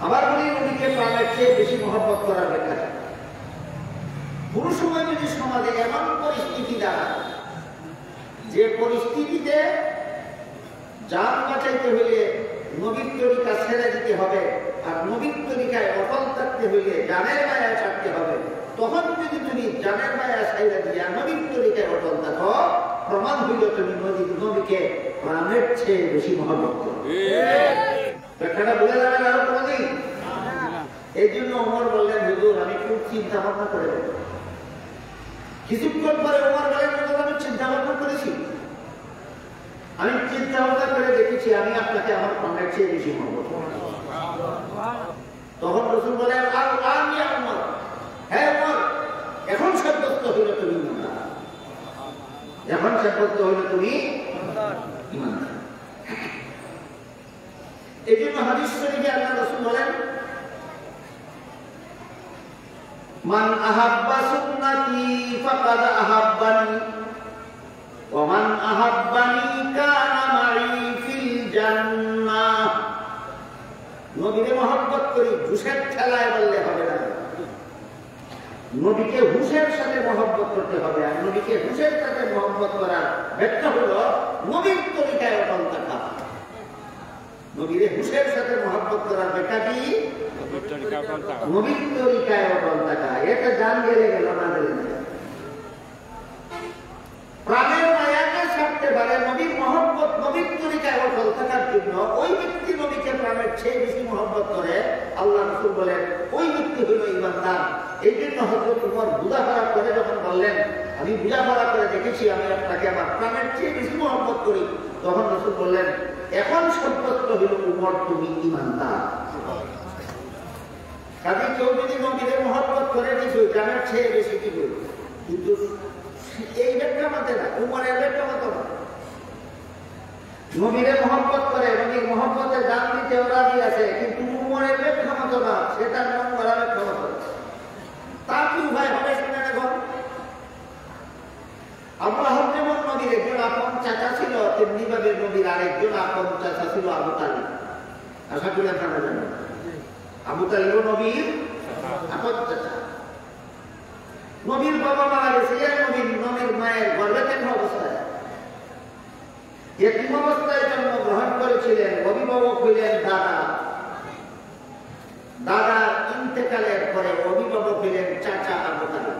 আবার বলি, নবীকে প্রাণের চেয়ে বেশি মহব্বত করার ব্যাখ্যা, কোন সময় যদি সমাজে এমন পরিস্থিতি দাঁড়ায় যে পরিস্থিতিতে জান বাঁচাইতে হইলে নবীর তরিকা ছেড়ে দিতে হবে, আর নবীর তরিকায় অটল থাকতে হইলে জানের মায়া ছাড়তে হবে, তখন যদি তুমি জানের মায়া ছাইরা দিয়া নবীর তরিকায় অটল থাকো, প্রমাণ হইল তুমি নবীকে প্রাণের চেয়ে বেশি মহব্বত করো। ব্যাখ্যাটা বলে যাবেন আরো কোনদিন? এই জন্য ওমর বললেন, হুজুর আমি খুব চিন্তা ভাবনা করে দেব। কিছুক্ষণ পরে ওমর বলেন, হুজুর আমি চিন্তা ভাবনা করেছি, আমি চিন্তা ভাবনা করে দেখেছি আমি আপনাকে আমার প্রাণের চেয়ে বেশি মহব্বত করি। তখন রাসূল বলেন, আমি উমর, হ্যাঁ উমর, এখন সাব্যস্ত হইল তুমি ইমানদার, এখন সাব্যস্ত হইল তুমি ইমানদার। এই জন্য হাদিস শরীফে আল্লাহ রাসূল বলেন, মান আহাব্বা সুন্নতি ফাকাদ আহাব্বানি ওয়া মান আহাব্বানি কানা মাই ফিল জান্নাহ। নবীকে মহব্বত করি ঘুষের ঠেলায় বললে হবে না, নবীকে হুঁশের সাথে মহব্বত করতে হবে। আর নবীকে হুঁশের সাথে মহব্বত করার ব্যাখ্যা হলো নবীর তরিকায় অটল থাকা। নবীর হুঁশের সাথে মহব্বত করার ব্যাখ্যা কি? নবীর তরিকায় অটল থাকা, এটা জান গেলে গেল না গেলে না। প্রাণের মায়াকে ছাড়তে পারে নবীর মহব্বত, নবীর তরিকায় অটল থাকার জন্য ওই ব্যক্তি নবীকে প্রাণের চেয়ে বেশি মহব্বত করে। আল্লাহ রাসূল বলেন ওই ব্যক্তি হইল ঈমানদার। এই জন্য হযরত উমর বুঝাপড়া করে যখন বললেন আমি বুঝাপড়া করে দেখেছি আমি আপনাকে আমার প্রাণের চেয়ে বেশি মহব্বত করি, তখন রাসূল বললেন এখন সাব্যস্ত হইল উমর তুমি ঈমানদার। কাজে কেউ যদি নবীর মহব্বত করে কিছু প্রাণের চেয়ে বেশি কি করবে, কিন্তু এই ব্যাখ্যা মতে না, উমরের ব্যাখ্যা মতো না। নবীরে মহব্বত করে, নবীর মহব্বতে দান দিতে রাজি আছে, কিন্তু উমরের ব্যাখ্যা মতো না, সেটা মন করা ব্যাখ্যা মতো। তা কি উভয় হবে শুনে দেখো। আবু লাহাব যেমন নবীর একজন আপন চাচা ছিল, তেমনি ভাবে নবীর আরেকজন আপন চাচা ছিল আবু তালিব। আশা করি আপনারা জানেন আবু তালিব নবীর আপন চাচা। নবীর বাবা মারা গেছিলেন নবীর মায়ের গর্ভে থাকা অবস্থায়, এতিম অবস্থায় জন্মগ্রহণ করেছিলেন। অভিভাবক হইলেন দাদা, দাদার ইন্তেকালের পরে অভিভাবক হইলেন চাচা আবু তালিব।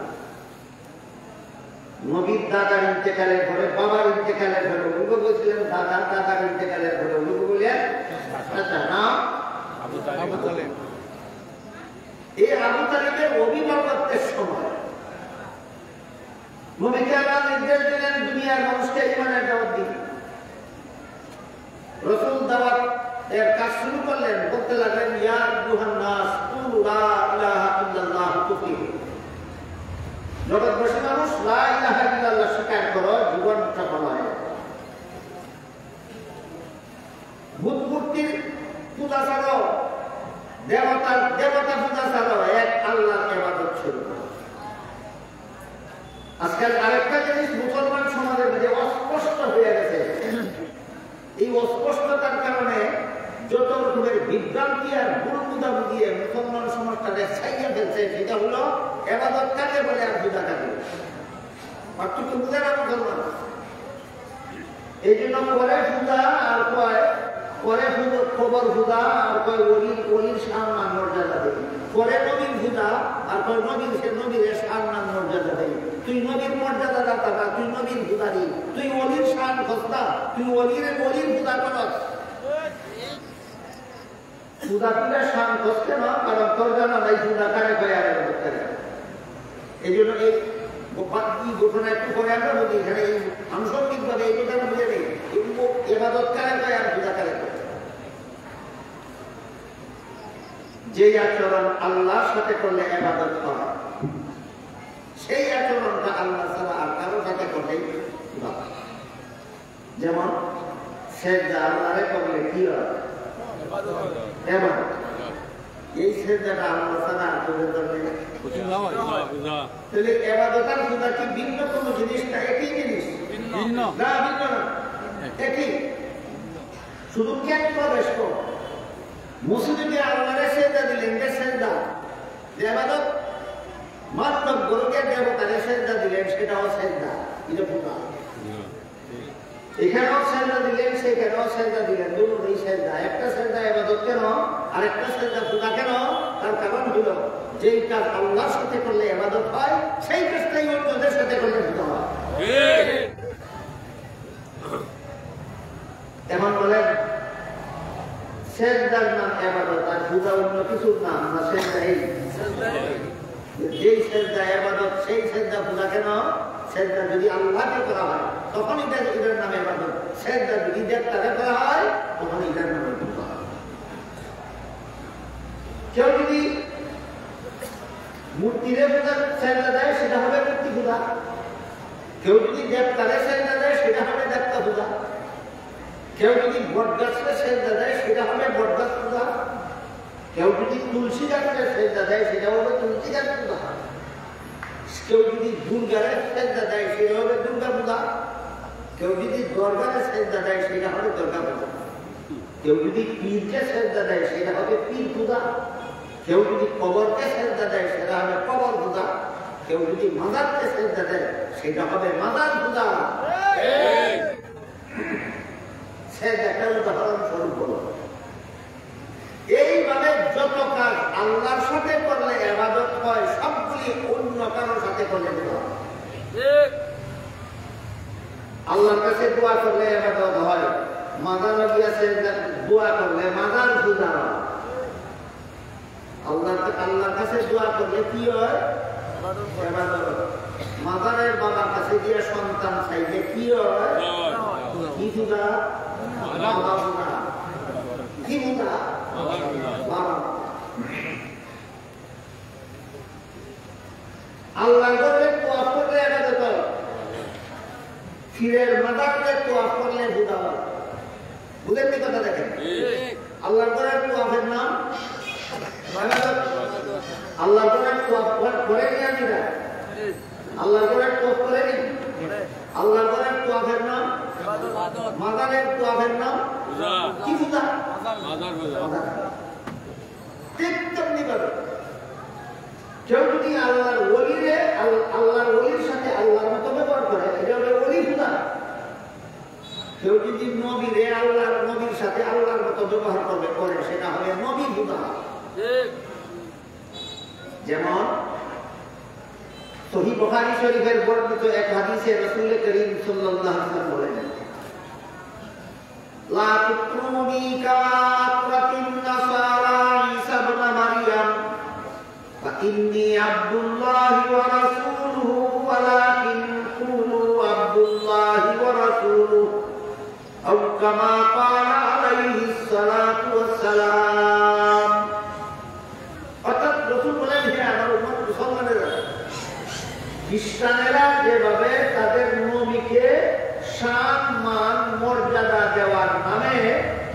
নবীর দাদার ইন্তেকালের পরে, বাবার ইন্তেকালের পরে অভিভাবক ছিলেন দাদা, দাদার ইন্তেকালের পরে অভিভাবক হইলেন চাচা। নাম আবু তালিব। এই আবু তালিবের অভিভাবকত্বের সময় নবীকে আল্লাহ নির্দেশ দিলেন দুনিয়ার মানুষকে ঈমানের দাওয়াত দিন। রাসূল দাওয়াত এর কাজ শুরু করলেন, বলতে লাগলেন ইয়া আইয়ুহান নাস কুলু লা ইলাহা ইল্লাল্লাহ তুফলিহু। জগৎবাসী মানুষ লা ইলাহা ইল্লাল্লাহ স্বীকার করো, জীবন সফল হয়। ভূত মূর্তির পূজা ছাড়ো, দেবতা পূজা ছাড়ো, এক আল্লাহর ইবাদত শুরু করো। আজকাল আরেকটা জিনিস মুসলমান সমাজের মধ্যে অস্পষ্ট হয়ে গেছে। এই অস্পষ্টতার কারণে যত রকমের বিভ্রান্তি আর ভুল বুঝাবুঝি দিয়ে মুসলমান সমাজটাকে ছাইয়া ফেলছে। সেটা হলো ইবাদত কাকে বলে আর পূজা কাকে বলে, পার্থক্য বুঝে না মুসলমান। এই জন্য পরে পূজা আর কয়, পরে খবর পূজা আর কয় অলির সম্মান মর্যাদা দেয়, পরে নবীর পূজা আর কয় নবীর সম্মান মর্যাদা দেয়। তুই নবীর মর্যাদা দাতা, তুই নবীর পূজারি, তুই অলির শান খস্তা, তুই অলির পূজা করস। পূজা করলে শান খসছে না, কারণ তোর জানা নাই পূজা কারে কয় আর করে। এই জন্য এই ঘটনা একটু পরে আমরা বলি, এখানে এই আনুষঙ্গিক ভাবে এই কথা বুঝে নেই ইবাদত কারে কয় আর পূজা কারে কয়। যে আচরণ আল্লাহর সাথে করলে ইবাদত হয়, সেই আচরণটা আল্লাহ ছাড়া আর কারো সাথে করলেই বাবা। যেমন সেজদা আল্লাহরে করলে কি হয়? ইবাদত। এই সেজদাটা আল্লাহ ছাড়া আর কারো করলে তাহলে ইবাদত আর পূজা কি ভিন্ন কোনো জিনিস না? একই জিনিস? ভিন্ন না, ভিন্ন না, একই। শুধু কেন প্রবেশ কর মুসলিমে আল্লাহরে সেজদা দিলেন, সেজদা ইবাদত। মাত্র গরুকে দেবতারে সেজদা দিলেন, সেটাও সেজদা, এটা পূজা। এখানেও সেজদা দিলেন, সেখানেও সেজদা দিলেন, দুটোই সেজদা। একটা সেজদা ইবাদত কেন আর একটা সেজদা পূজা কেন? তার কারণ হলো যেই কাজ আল্লাহর সাথে করলে ইবাদত হয়, সেই কাজটাই অন্যদের সাথে করলে পূজা হয়। এখন বলেন সেজদার নাম ইবাদত আর পূজা অন্য কিছুর নাম না? সেজদাই। যেই সেজদা ইবাদত, সেই সেজদা পূজা কেন? সেজদা যদি আল্লাহকে করা হয় তখন এটার নামে ইবাদত, সেজদা যদি দেবতাকে করা হয় তখন এটার নামে পূজা। কেউ যদি মূর্তিরে পূজা সেজদা দেয় সেটা হবে মূর্তি পূজা, কেউ যদি দেবতারে সেজদা দেয় সেটা হবে দেবতা পূজা, কেউ যদি বট গাছকে সেজদা দেয় সেটা হবে বট গাছ পূজা, কেউ যদি তুলসী গাছকে সেজদা দেয় সেটা হবে তুলসী গাছ পূজা, কেউ যদি দুর্গারে সেজদা দেয় সেটা হবে দুর্গা পূজা, কেউ যদি দরগারে সেজদা দেয় সেটা হবে দুর্গা পূজা, কেউ যদি পীরকে সেজদা দেয় সেটা হবে পীর পূজা, কেউ যদি কবরকে সেজদা দেয় সেটা হবে কবর পূজা, কেউ যদি মাজারকে সেজদা দেয় সেটা হবে মাজার পূজা। সেজদাটা উদাহরণ স্বরূপ হলো। এই এইভাবে যত কাজ আল্লাহর সাথে করলে ইবাদত হয় সবগুলি অন্য কারোর সাথে করলে বিদআত হয়। আল্লাহর কাছে দোয়া করলে ইবাদত হয়, মাজার গিয়েছে দোয়া করলে মাজার পূজা হয়। আল্লাহর কাছে দোয়া করলে কি হয়? ইবাদত। মাজারের বাবার কাছে গিয়ে সন্তান চাইলে কি হয়? কি পূজা? বাবা পূজা। কি পূজা? বাবা। আল্লাহর ঘরে তোয়াফ করলে ইবাদত হয়, পীরের মাজারে তোয়াফ করলে পূজা হয়। বুঝেন কি কথা? দেখেন, আল্লাহর ঘরে তোয়াফের নাম ইবাদত। আল্লাহর ঘরে তোয়াফ করে নি আমরা, আল্লাহর ঘরে তোয়াফ করে নি। আল্লাহর ঘরে তোয়াফের নাম ইবাদত, মাজারের তোয়াফের নাম পূজা। কি পূজা? মাজার পূজা। ঠিক তেমনি ভাবে কেউ যদি আল্লাহর ওলির সাথে আল্লাহর মতো ব্যবহার করে, এটা হলো ওলি পূজা। কেউ যদি নবীর সাথে আল্লাহর মতো ব্যবহার করে সেটা হবে নবী পূজা। যেমন সহিহ বুখারী শরীফের বর্ণিত এক হাদিসে রাসূল করিম সাল্লাল্লাহু আলাইহি ওয়াসাল্লাম বলেন, লা তুত্রুনি কারাতিন নাসারা ঈসা ইবনে মারইয়াম ফা ইন্নী আব্দুল্লাহি ওয়া রাসূলুহু ওয়ালাকিন কুলু আব্দুল্লাহি ওয়া রাসূলুহু আও কামা ক্বালা আলাইহিস সালাতু ওয়াস সালাম। অর্থাৎ রাসূল বলেন, হে আমার উম্মত মুসলমানেরা, খ্রিস্টানেরা যেভাবে তাদের নবীকে শান মান মর্যাদা দেওয়ার নামে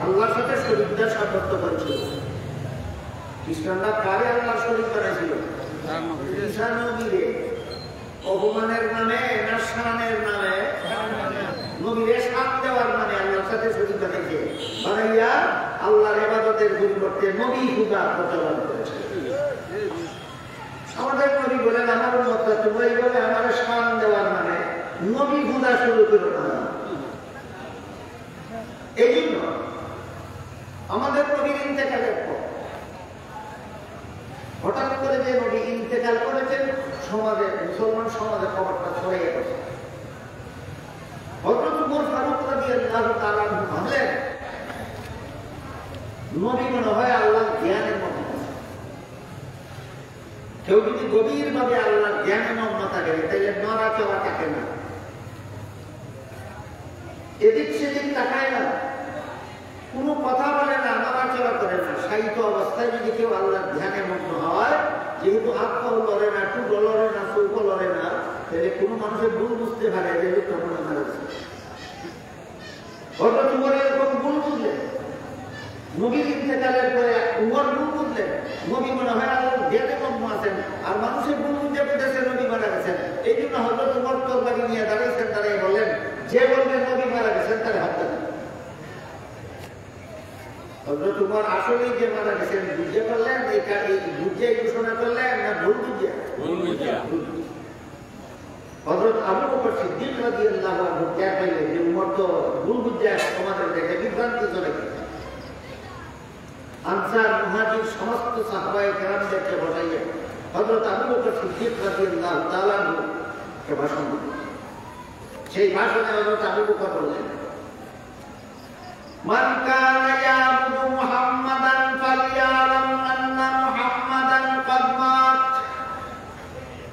আল্লাহর সাথে শরীকদের সাব্যস্ত করেছিল। খ্রিস্টানরা কারে আল্লাহর শরীক করেছিল? ঈসা নবীরে। অপমানের নামে না শানের নামে? নবীরে শান দেওয়ার নামে আল্লাহর সাথে শরীক বানাইছে, বানাইয়া আল্লাহর ইবাদতের পরিবর্তে নবী পূজা প্রচলন করেছে। আমাদের নবী বলেন, আমার উম্মতরা তোমরা এইভাবে আমার শান দেওয়ার নামে নবী পূজা শুরু করো না। এই জন্য আমাদের নবীর ইন্তেকালের পর হঠাৎ করে যে নবী ইন্তেকাল করেছেন, মুসলমান সমাজে খবরটা ছড়িয়ে গেছে। হযরত উমর ফারুক রাদিয়াল্লাহু তাআলা ভাবলেন, নবী মনে হয় আল্লাহর জ্ঞানের মধ্যে। কেউ যদি গভীরভাবে আল্লাহর জ্ঞানে মগ্ন থাকে তাহলে নড়াচড়া থাকে না, এদিক সেদিক তাকায় না, কোনো কথা বলে না, নড়াচড়া করে না। সাহিত্য অবস্থায় যদি কেউ আল্লাহর ধ্যানে মগ্ন হয়, যেহেতু হাত পাও লড়ে না, টুকো লড়ে না, চৌকো লড়ে না, তাহলে কোনো মানুষের ভুল বুঝতে পারে যে তখন মারা গেছে। হযরত উমর এরকম ভুল বুঝলেন। নবীর ইন্তেকালের পরে উমর ভুল বুঝলেন, নবী মনে হয় আল্লাহর জ্ঞানে মগ্ন আছেন, আর মানুষের ভুল বুঝে বুঝেছে নবী মারা গেছেন। এই জন্য হযরত উমর তরবারি নিয়ে দাঁড়িয়েছেন, দাঁড়িয়ে বললেন, যে বলবেন নবী মারা গেছেন তার হাত দেন। হযরত উমর আসলেই যে মারা গেছেন বুঝে করলেন, এই বুঝে ঘোষণা করলেন না ভুল বুঝে? হযরত আবু বকর সিদ্দিক রাদিয়াল্লাহু আনহু টের পেলেন যে উমর তো ভুল বুঝে আমাদের দেখে বিভ্রান্তি চলে গেছে। আনসার মুহাজির সমস্ত সাহাবায়ে কেরামদেরকে বসাইয়া হযরত আবু বকর সিদ্দিক রাদিয়াল্লাহু তাআলা আনহুকে ভাষণ দিলেন। সেই ভাষণে হযরত আবু বকর বললেন, মান কানা ইয়াবুদু মুহাম্মাদান ফালইয়ালাম আন্না মুহাম্মাদান ক্বাদ মাত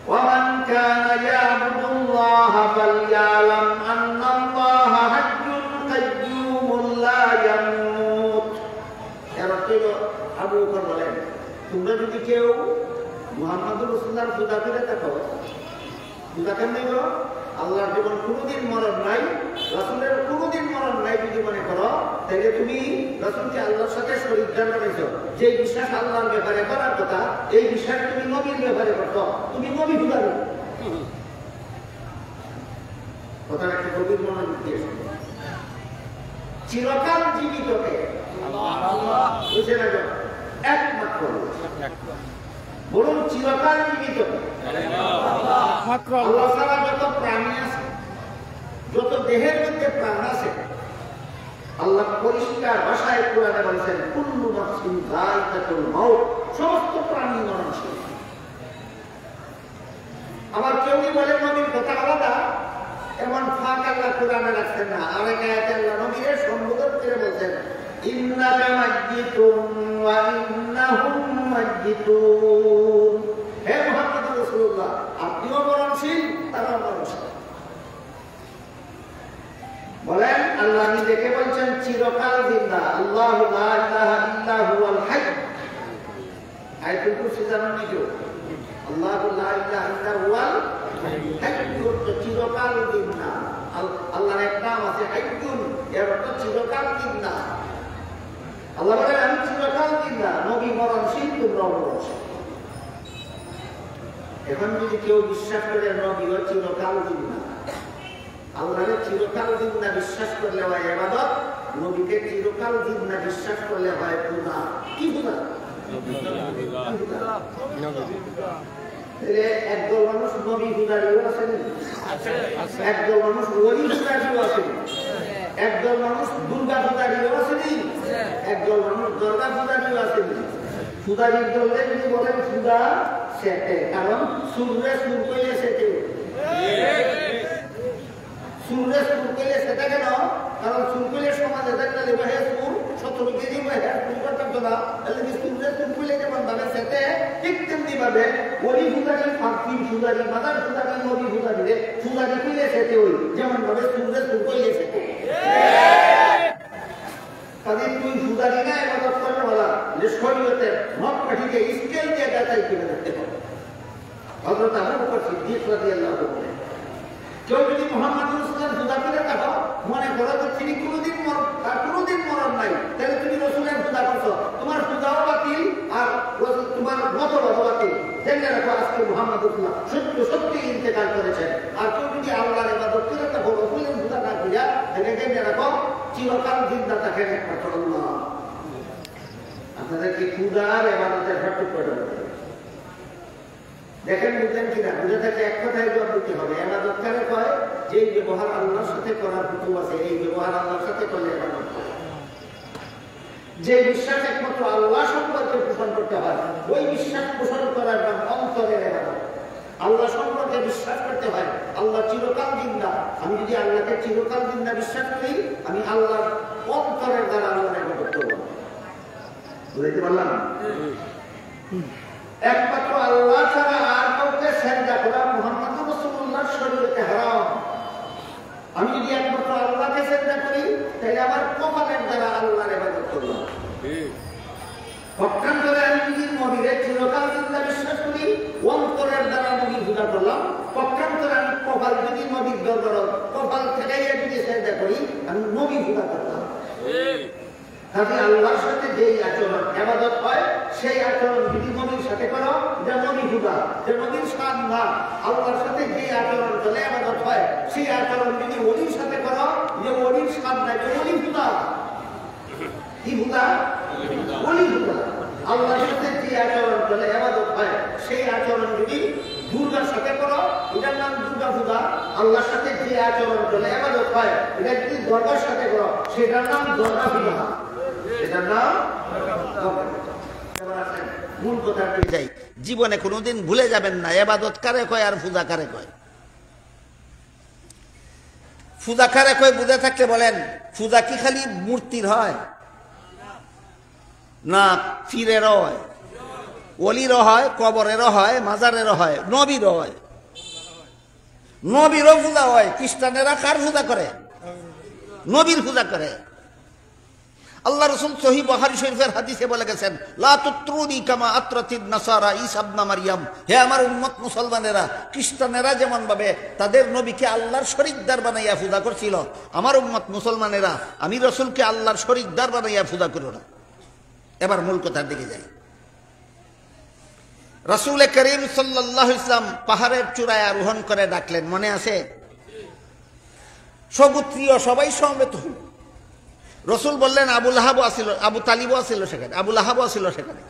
ওয়া মান কানা ইয়াবুদুল্লাহা ফালইয়ালাম আন্নাল্লাহা হাজ্জুন কাইয়্যুমুন লা ইয়ামুত। আবু বকর বলেন, তোমরা যদি কেউ মুহাম্মদুর রাসূলুল্লাহর পূজা করে থাকো, পূজা কেন নেই? আল্লাহর জীবন কোনোদিন মরণ নাই, রাসূলের কোনোদিন মরণ নাই যদি মনে করো, তাহলে তুমি রাসূলকে আল্লাহর সাথে শরীক জানাইছো। যে বিশ্বাস আল্লাহর ব্যাপারে করার কথা, এই বিশ্বাস তুমি নবীর ব্যাপারে করছো, তুমি নবী পূজা করো। কথাটা একটা গভীর মনোযোগ দিয়ে শোনো। চিরকাল জীবিতকে বুঝে না একমাত্র বলুন, চিরকাল জীবিত আল্লাহ ছাড়া যত প্রাণী আছে, যত দেহের মধ্যে প্রাণ আছে, আল্লাহ পরিষ্কার ভাষায় কোরআনে বলেছেন কুল্লু নাফসিন যায়িকাতুল মাউত, সমস্ত প্রাণী মরণশীল। আবার কেউ কি বলেন নবীর কথা আলাদা, এমন ফাঁক আল্লাহ কোরআনে রাখছেন না। আরেক আয়াতে আল্লাহ নবীর সম্বোধন করে বলছেন ইন্নাকা মাইয়িতুন ওয়া ইন্নাহুম মাইয়িতুন। হে মুহাম্মদ রাসূলুল্লাহ, আপনিও মরণশীল, তারাও মরণশীল। বলেন আল্লাহ নিজেকে বলছেন চিরকাল জিন্দা, আল্লাহু লা ইলাহা ইল্লা হুয়াল হাই। আয়াতুল কুরসি জানেন কি? আল্লাহু লা ইলাহা ইল্লা হুয়াল হাইয়্যুন, চিরকাল জিন্দা। আল্লাহর এক নাম আছে হাইয়্যুন, এর অর্থ চিরকাল জিন্দা। আল্লাহ বলেন আমি চিরকাল জিন্দা, নবী মরণশীল, তোমরাও মরণশীল। এখন যদি কেউ বিশ্বাস করে নবীও চিরকাল জিন্দা, আল্লাহরে চিরকাল জিন্দা বিশ্বাস করলে হয় ইবাদত, নবীকে চিরকাল জিন্দা বিশ্বাস করলে হয় পূজা। কি পূজা? একদল মানুষ নবী পূজারিও আছেন, একদল মানুষ ওলি পূজারিও আছেন, একদল মানুষ দুর্গা পূজারিও আছেন, একদল মানুষ দুর্গা পূজারিও আছেন। পূজারির দলে যদি বলেন পূজা সেটে, কারণ সূর্যে সুর কইলে সেটে, সূর্যে সুর কইলে সেটা কেন? কারণ সুর কইলে সমাজে দেখলে বাহে সুর 17 কেজি বাহে সুর করতে না, তাহলে কি সূর্যে সুর কইলে যেমন ভাবে সেটে, ঠিক তেমনি ভাবে ওলি পূজারি, ফাঁকি পূজারি, মাদার পূজারি, নবী পূজারি রে পূজারি কইলে সেটে ওই যেমন ভাবে সূর্যে সুর কইলে সেটে। তাদের তুই পূজারি না ইবাদত করতে বলা যে শরীয়তে মত কাঠিকে স্কেল দিয়ে যাচাই করে দেখতে হবে। হযরত আবু বকর সিদ্দিক রাদিয়াল্লাহু আনহু বলেন, কেউ যদি মুহাম্মদ রাসূলের পূজা করে থাকো, মনে করো যে তিনি কোনোদিন মরণ নাই, তাহলে তুমি রাসূলের পূজা করছো, তোমার পূজাও বাতিল আর তোমার মতবাদও বাতিল। জেনে রাখো আজকে মুহাম্মদ রাসূলুল্লাহ সত্যি ইন্তেকাল করেছেন। আর কেউ যদি আল্লাহর ইবাদত করে থাকো, রাসূলের পূজা না করিয়া, তাহলে জেনে রাখো চিরকাল জিন্দা থাকেন একমাত্র আল্লাহ। আপনাদেরকে পূজা আর ইবাদতের পার্থক্য করতে দেখেন, বুঝলেন কিনা? বুঝে থাকলে এক কথায় জবাব দিতে হবে। ইবাদত কারে কয়? যে ব্যবহার আল্লাহর সাথে করার হুকুম আছে, এই ব্যবহার আল্লাহর সাথে করলে ইবাদত হয়। যে বিশ্বাস একমাত্র আল্লাহ সম্পর্কে পোষণ করতে হয়, ওই বিশ্বাস পোষণ করার নাম অন্তরের ইবাদত। আল্লাহ সম্পর্কে বিশ্বাস করতে হয় আল্লাহ চিরকাল জিন্দা। আমি যদি আল্লাহকে চিরকাল জিন্দা বিশ্বাস করি, আমি আল্লাহর অন্তরের দ্বারা আল্লাহর ইবাদত করব। বুঝতে পারলাম? একমাত্র আল্লাহ ছাড়া আর কাউকে সিজদা করা মুহাম্মদ রাসূলুল্লাহর শরীয়তে হারাম। আমি যদি একমাত্র আল্লাহকে সিজদা করি, তাহলে আমার কপালের দ্বারা আল্লাহর ইবাদত করব। পক্ষান্তরে আমি যদি নবীর চিরকাল জিন্দা বিশ্বাস করি, অন্তরের দ্বারা নবীর পূজা করলাম। পক্ষান্তরে আমি কপাল যদি নবীর দরবার, কপাল থেকে যদি সিজদা করি, আমি নবী পূজা করলাম। তাহলে আল্লাহর সাথে যেই আচরণ ইবাদত হয়, সেই আচরণ যদি নবীর সাথে করো, এটা নবী পূজা, যে নবীর শান না। আল্লাহর সাথে যেই আচরণ চলে ইবাদত হয়, সেই আচরণ যদি ওলির সাথে করো, যে ওলির শান না, যে ওলি পূজা। কি পূজা? ওলি পূজা। আল্লাহর সাথে যে আচরণ চলে ইবাদত হয়, সেই আচরণ যদি দুর্গার সাথে করো, এটার নাম দুর্গা পূজা। আল্লাহর সাথে যে আচরণ চলে ইবাদত হয়, এটা যদি দুর্গার সাথে করো, সেটার নাম দুর্গা পূজা। মূল কথা যাই, জীবনে কোনোদিন ভুলে যাবেন না ইবাদত কারে কয় আর পূজা কারে কয়। পূজা কারে কয় বুঝে থাকলে বলেন, পূজা কি খালি মূর্তির হয়? না, পীরেরও হয়, ওলিরও হয়, কবরেরও হয়, মাজারেরও হয়, নবীরও হয়। নবীরও পূজা হয়। খ্রিস্টানেরা কার পূজা করে? নবীর পূজা করে। আল্লাহ রাসূল সহিহ বুখারী শরীফের হাদিসে বলে গেছেন, লা তুত্রুনি কামা আত্রাতিন নাসারা ঈসা ইবনে মারইয়াম। হে আমার উম্মত মুসলমানেরা, খ্রিস্টানেরা যেমন ভাবে তাদের নবীকে আল্লাহর শরীকদার বানাইয়া পূজা করছিল, আমার উম্মত মুসলমানেরা আমি রাসূলকে আল্লাহর শরীকদার বানাইয়া পূজা করো না। এবার মূল কথার দিকে যাই। রাসূল করিম সাল্লাল্লাহু আলাইহি ওয়াসাল্লাম পাহাড়ের চূড়ায় আরোহণ করে ডাকলেন, মনে আছে? সগোত্রীয় সবাই সমবেত হল। রসুল বললেন, আবু লাহাব আসিল, আবু তালিবও আসিল সেখানে, আবু লাহাবও আসিল সেখানে,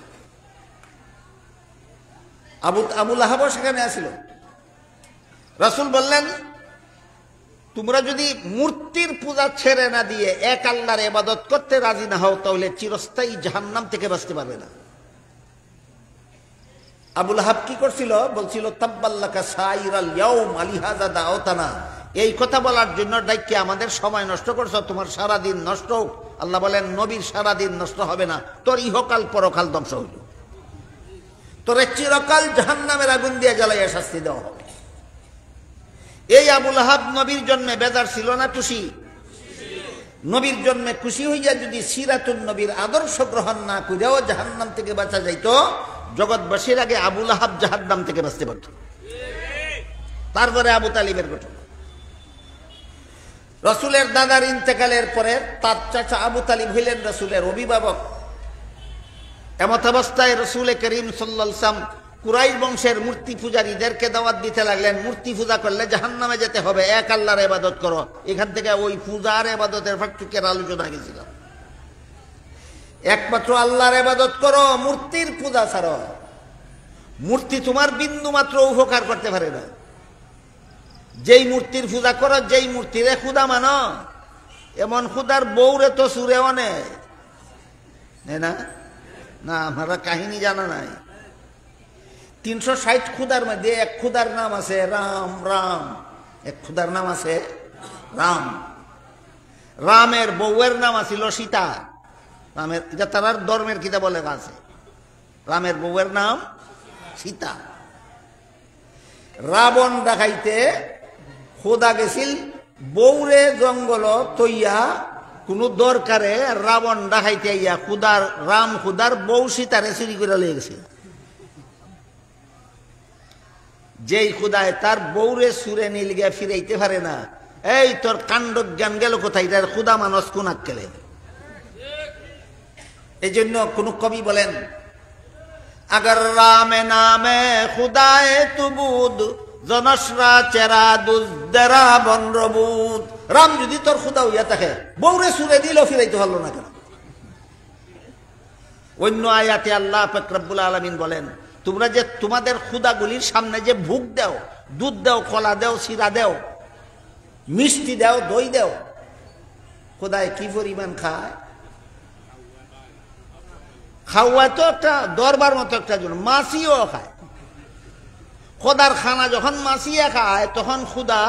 আবু লাহাবও সেখানে আসিল। রসুল বললেন, তোমরা যদি মূর্তির পূজা ছেড়ে না দিয়ে এক আল্লাহর ইবাদত করতে রাজি না হও তাহলে চিরস্থায়ী জাহান্নাম থেকে বাঁচতে পারবে না। আবুল আহাব কি করছিল? বলছিল তাব্বাল্লাকা সাইরাল ইয়াউম আলিহাযা দাওতানা। এই কথা বলার জন্য ডাইকে আমাদের সময় নষ্ট করছো, তোমার সারা দিন নষ্ট হোক। আল্লাহ বলেন নবীর সারা দিন নষ্ট হবে না, তোর ইহকাল পরকাল ধ্বংস হইল, তোরে চিরকাল জাহান্নামের আগুন দিয়ে জ্বালাইয়া শাস্তি দেওয়া হবে। এই আবুল আহাব নবীর জন্মে বেজার ছিল না খুশি? নবীর জন্মে খুশি হইয়া যদি সিরাতুন নবীর আদর্শ গ্রহণ না করেও জাহান্নাম থেকে বাঁচা যাইত, জগৎবাসীর আগে আবুল আহাব জাহান্নাম থেকে বাঁচতে পারত। তারপরে আবু তালিবের ঘটনা। রসুলের দাদার ইন্তেকালের পরে তার চাচা আবু তালিব হইলেন রসুলের অভিভাবক। এমত অবস্থায় রসুল করিম সাল্লাল্লাহু আলাইহি ওয়াসাল্লাম কুরাইশ বংশের মূর্তি পূজারীদেরকে দাওয়াত দিতে লাগলেন, মূর্তি পূজা করলে জাহান্নামে যেতে হবে, এক আল্লাহর ইবাদত করো। এখান থেকে ওই পূজার ইবাদতের পার্থক্যের আলোচনা গেছিল। একমাত্র আল্লাহর ইবাদত করো, মূর্তির পূজা ছাড়ো। মূর্তি তোমার বিন্দু মাত্র উপকার করতে পারে না। যেই মূর্তির পূজা করো, যেই মূর্তিরে খুদা মানো, এমন খুদার বউরে তো সুরেও নেয় না। না, আমরা কাহিনী জানা নাই। 360 খুদার মধ্যে এক খুদার নাম আছে রাম। রাম এক খুদার নাম আছে রাম। রামের বউয়ের নাম আছিল সীতা। রামের, এটা তার ধর্মের কিতাব লেখা আছে, রামের বউয়ের নাম সীতা। রাবণ দেখাইতে খোদা গেছিল বউরে জঙ্গল তৈয়া কোনো দরকারে, রাবণ দেখাইতে ইয়া খুদার রাম খুদার বউ সীতারে চুরি করে লিয়ে গেছে। যেই খুদায় তার বউরে সুরে নিল গিয়া ফিরাইতে পারে না, এই তোর কাণ্ড জ্ঞান গেল কোথায়? এটার খুদা মানুষ কোন আক্কেলে। এই জন্য কোন কবি বলেন, আগর রামে নামে খুদায়ে তুবুদ জনসরা চেরা দুজরা বনরবুদ। রাম যদি তোর খুদা হইয়া থাকে, বউরে সুরে দিল ফিরাইতে পারলো না কেন? অন্য আয়াতে আল্লাহ পাক রব্বুল আলামিন বলেন, তোমরা যে তোমাদের খুদাগুলির সামনে যে ভুগ দাও, দুধ দাও, কলা দাও, শিরা দাও, মিষ্টি দাও, দই দাও, খোদায় কি পরিমাণ খায়? খাওয়া তো একটা দরবার মতো একটা জন্য, মাছিও খায়। খোদার খানা যখন মাছিয়া খায়, তখন খুদা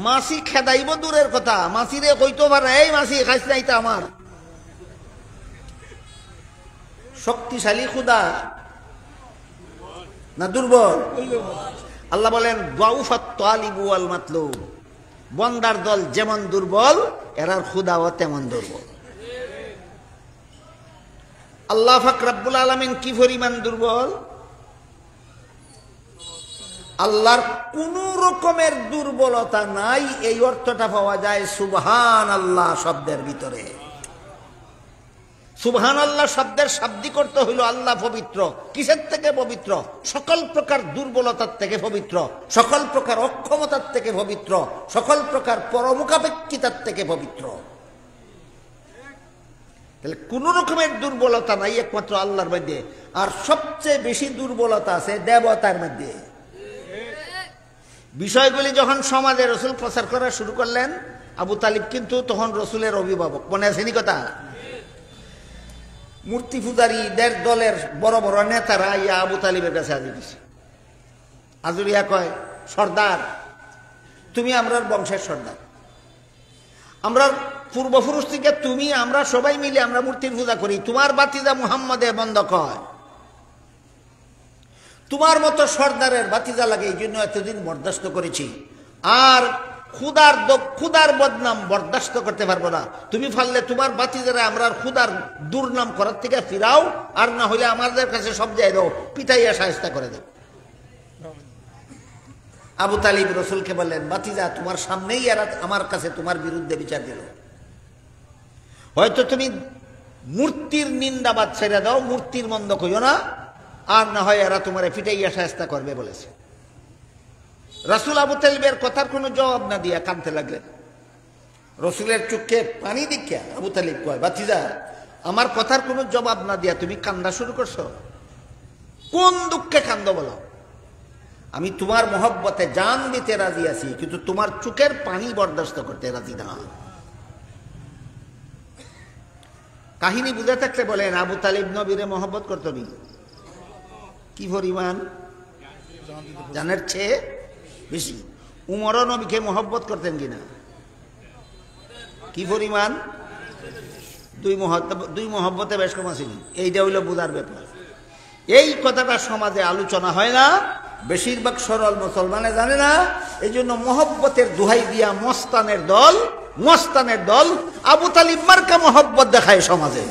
মাছি খেদাইব দূরের কথা, মাছিরে কইতে পারে এই মাছি খাইস নাই তা আমার। শক্তিশালী খুদা না দুর্বল? আল্লাহ বলেন দাউফাত তালিবু ওয়াল মাতলুব। বন্দার দল যেমন দুর্বল, এরার খুদাও তেমন দুর্বল। আল্লাহ পাক রব্বুল আলামিন কি পরিমাণ দুর্বল? আল্লাহর কোন রকমের দুর্বলতা নাই, এই অর্থটা পাওয়া যায় সুবহানাল্লাহ শব্দের ভিতরে। সুবহানাল্লাহ শব্দের শাব্দিক অর্থ হইল আল্লাহ পবিত্র। কিসের থেকে পবিত্র? সকল প্রকার দুর্বলতার থেকে পবিত্র, সকল প্রকার অক্ষমতার থেকে পবিত্র, সকল প্রকার পরমুখাপেক্ষিতার থেকে পবিত্র। তাহলে কোন রকমের দুর্বলতা নাই একমাত্র আল্লাহর মধ্যে। আর সবচেয়ে বেশি দুর্বলতা আছে দেবতার মধ্যে। বিষয়গুলি যখন সমাজে রসুল প্রচার করা শুরু করলেন, আবু তালিব কিন্তু তখন রসুলের অভিভাবক। মনে আছে নি কথা? মূর্তি পূজারীদের দলের বড় বড় নেতারা ইয়া আবু তালিবের কাছে হাজির হয়েছে। আজুরিয়া কয়, সর্দার তুমি আমরার বংশের সর্দার, আমরা পূর্বপুরুষ থেকে তুমি আমরা সবাই মিলে আমরা মূর্তির পূজা করি, তোমার বাতিজা মুহাম্মদে বন্ধ কয়, তোমার মতো সর্দারের বাতিজা লাগে, এই জন্য এতদিন বরদাস্ত করেছি। আর খুদার বদনাম বরদাস্ত করতে পারবো না। তুমি পারলে তোমার বাতিজারা আমরা খুদার দুর্নাম করার থেকে ফিরাও, আর না হলে আমাদের কাছে সব যাই দাও, পিটাইয়া সাহায্য করে দাও। আবু তালিব রসুলকে বললেন, বাতিজা তোমার সামনেই এরা আমার কাছে তোমার বিরুদ্ধে বিচার দিল, হয়তো তুমি মূর্তির নিন্দাবাদ ছেড়ে দাও, মূর্তির মন্দ কইও না, আর না হয় এরা তোমার পিটাইয়া সাহায্য করবে বলেছে। রসুল আবু তালিবের কথার কোনো জবাব না দিয়া কাঁদতে লাগলেন। রসুলের চোখে পানি দেখিয়া আবু তালিব কয়, বাতিজা আমার কথার কোনো জবাব না দিয়া তুমি কান্দা শুরু করছো, কোন দুঃখে কান্দ বলো? আমি তোমার মহব্বতে জান দিতে রাজি আছি, কিন্তু তোমার চোখের পানি বরদাস্ত করতে রাজি না। কাহিনী বুঝে থাকলে বলেন, আবু তালিব নবীরে মহব্বত করতনি কি পরিমাণ? জানের চেয়ে বেশি। উমরও নবীকে মহব্বত করতেন কিনা? কি পরিমাণ? দুই মহব্বতে বেশ কম আসেনি। এইটা হইল বুঝার ব্যাপার। এই কথাটা সমাজে আলোচনা হয় না, বেশিরভাগ সরল মুসলমানে জানে না। এই জন্য মহব্বতের দোহাই দিয়া মস্তানের দল আবু তালিব মার্কা মহব্বত দেখায় সমাজে।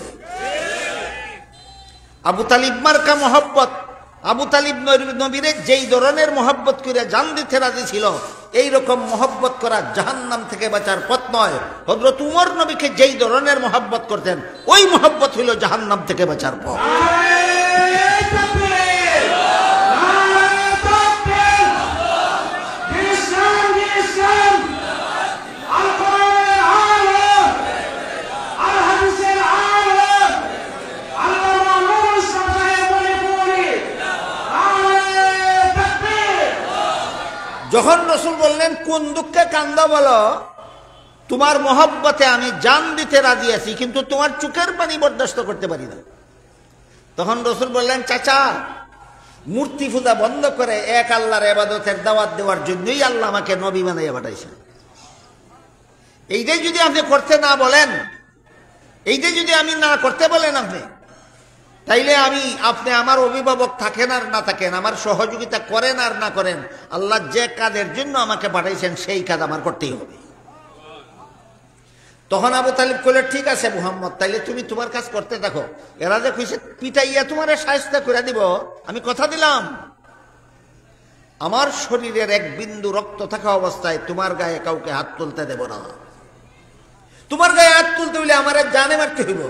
আবু তালিব মার্কা মহব্বত, আবু তালিব নবীরে যেই ধরনের মহব্বত করে জান দিতে রাজি ছিল, এইরকম মহব্বত করা জাহান্নাম থেকে বাঁচার পথ নয়। হযরত উমর নবীকে যেই ধরনের মহব্বত করতেন, ওই মহব্বত হইল জাহান্নাম থেকে বাঁচার পথ। যখন রাসূল বললেন কোন দুঃখে কান্দা বলো, তোমার মহব্বতে আমি জান দিতে রাজি আছি, কিন্তু তোমার চোখের পানি বরদাস্ত করতে পারি না, তখন রাসূল বললেন, চাচা, মূর্তি পূজা বন্ধ করে এক আল্লাহর ইবাদতের দাওয়াত দেওয়ার জন্যই আল্লাহ আমাকে নবী বানাইয়া পাঠাইছেন। এইটাই যদি আপনি করতে না বলেন, এইটাই যদি আমি না করতে বলেন আপনি, তাইলে আপনি আমার অভিভাবক থাকেন আর না থাকেন, আমার সহযোগিতা করেন আর না করেন, আল্লাহ যে কাজের জন্য আমাকে পাঠাইছেন সেই কাজ আমার করতেই হবে। তখন আবু তালিব কইল, ঠিক আছে মুহাম্মদ, তাইলে তুমি তোমার কাজ করতে থাকো। এরা যে কইছে পিটাইয়া তোমার শায়েস্তা করে দিব, আমি কথা দিলাম আমার শরীরের এক বিন্দু রক্ত থাকা অবস্থায় তোমার গায়ে কাউকে হাত তুলতে দেব না। তোমার গায়ে হাত তুলতে হইলে আমার জানে মারতে হইব।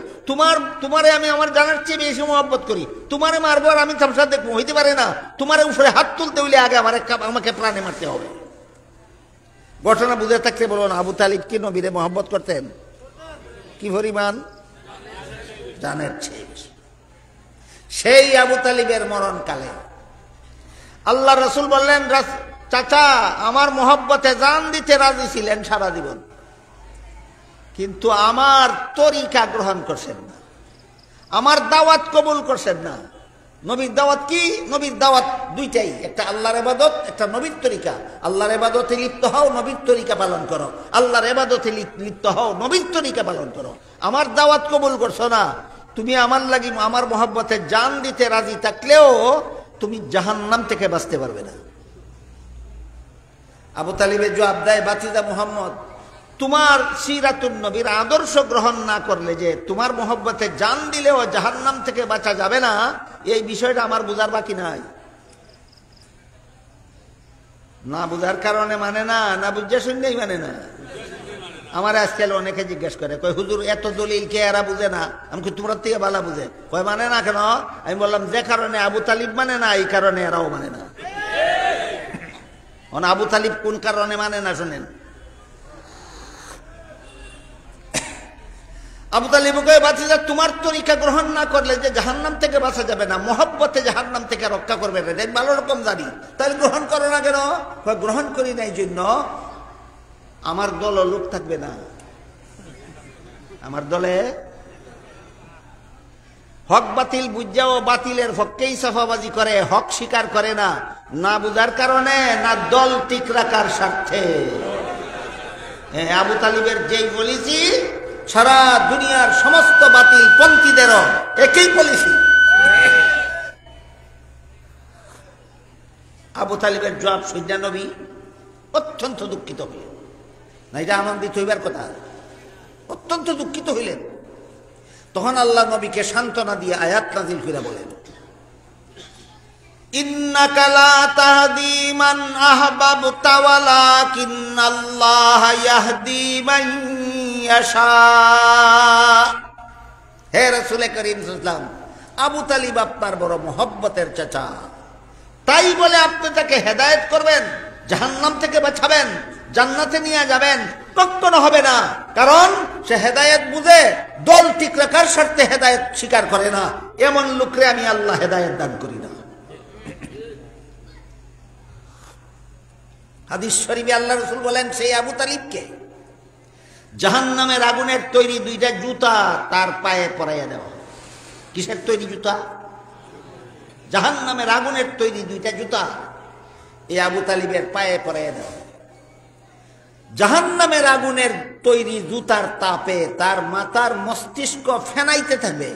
তোমারে আমি আমার জানার চেয়ে বেশি মহব্বত করি, তোমারে মারবো আর আমি তামসা দেখবো, হইতে পারে না। তোমার উপরে হাত তুলতে হইলে আগে আমাকে প্রাণে মারতে হবে। ঘটনা বুঝে থাকতে বলুন, আবু তালিব কি নবীরে মহব্বত করতেন? কি পরিমাণ? জানের চেয়ে বেশি। সেই আবু তালিবের মরণকালে আল্লাহ রাসূল বললেন, চাচা, আমার মহব্বতে জান দিতে রাজি ছিলেন সারা জীবন, কিন্তু আমার তরিকা গ্রহণ করছেন না, আমার দাওয়াত কবুল করছেন না। নবীর দাওয়াত কি? নবীর দাওয়াত দুইটাই, একটা আল্লাহর ইবাদত, একটা নবীর তরিকা। আল্লাহর ইবাদতে লিপ্ত হও, নবীর তরিকা পালন করো। আল্লাহর ইবাদতে লিপ্ত হও, নবীর তরিকা পালন করো। আমার দাওয়াত কবুল করছো না, তুমি আমার লাগি আমার মহব্বতে জান দিতে রাজি থাকলেও তুমি জাহান্নাম থেকে বাঁচতে পারবে না। আবু তালিবের জবাব দেয়, বাতিজা মুহাম্মদ, তোমার সিরাতুন নবীর আদর্শ গ্রহণ না করলে যে তোমার মহব্বতে জান দিলেও জাহান্নাম থেকে বাঁচা যাবে না, এই বিষয়টা আমার বুঝার বাকি নাই। না বুঝার কারণে মানে না, না বুঝে শুনলেই মানে না। আমার আজকাল অনেকে জিজ্ঞেস করে, কয় হুজুর এত দলিল কে এরা বুঝে না? আমি তোমরা থেকে বালা বুঝে, কয় মানে না কেন? আমি বললাম, যে কারণে আবু তালিব মানে না, এই কারণে এরাও মানে না। আবু তালিব কোন কারণে মানে না শোনেন। আবু তালিব কয়, বাতিজা, তোমার তরিকা গ্রহণ না করলে যে জাহান্নাম থেকে বাঁচা যাবে না, মহব্বতে জাহান্নাম থেকে রক্ষা করবে না, ভালো রকম জানি, তাহলে গ্রহণ করো না কেন? গ্রহণ করি না এই জন্য আমার দল লোক থাকবে না, আমার দলে হক বাতিল বুঝাও, বাতিলের পক্ষেই সাফাবাজি করে, হক স্বীকার করে না, না বুঝার কারণে, না দল ঠিক রাখার স্বার্থে। আবু তালিবের যেই পলিসি, সারা দুনিয়ার সমস্ত বাতিল পন্থীদেরও একই পলিসি। আবু তালিবের জবাব শুনে নবী অত্যন্ত দুঃখিত হইলেন। না, এটা আনন্দিত হইবার কথা, অত্যন্ত দুঃখিত হইলেন। তখন আল্লাহ নবীকে সান্ত্বনা দিয়ে আয়াত নাযিল করে বলেন, ইন্নাকা লা তাহদি মান আহবাবতা ওয়ালাকিন্নাল্লাহা ইয়াহদি মান ইয়াশা। হে রাসূল করিম সাল্লাল্লাহু আলাইহি ওয়াসাল্লাম, আবু তালিব আপনার বড় মহব্বতের চাচা, তাই বলে আপনি তাকে হেদায়েত করবেন, জাহান্নাম থেকে বাঁচাবেন, জান্নাতে নিয়ে যাবেন? কখনো হবে না। কারণ সে হেদায়েত বুঝে, দল ঠিক রাখার স্বার্থে হেদায়েত স্বীকার করে না। এমন লোকরে আমি আল্লাহ হেদায়েত দান করি না। হাদিস শরীফে আল্লাহ রাসূল বলেন সেই আবু তালিবকে জাহান্নামের আগুনের তৈরি দুইটা জুতা তার পায়ে পরাইয়া দেওয়া। কিসের তৈরি জুতা? জাহান্নামের আগুনের তৈরি দুইটা জুতা এই আবু তালিবের পায়ে পরাইয়া দেওয়া। জাহান্নামের আগুনের তৈরি জুতার তাপে তার মাথার মস্তিষ্ক ফেনাইতে থাকবে।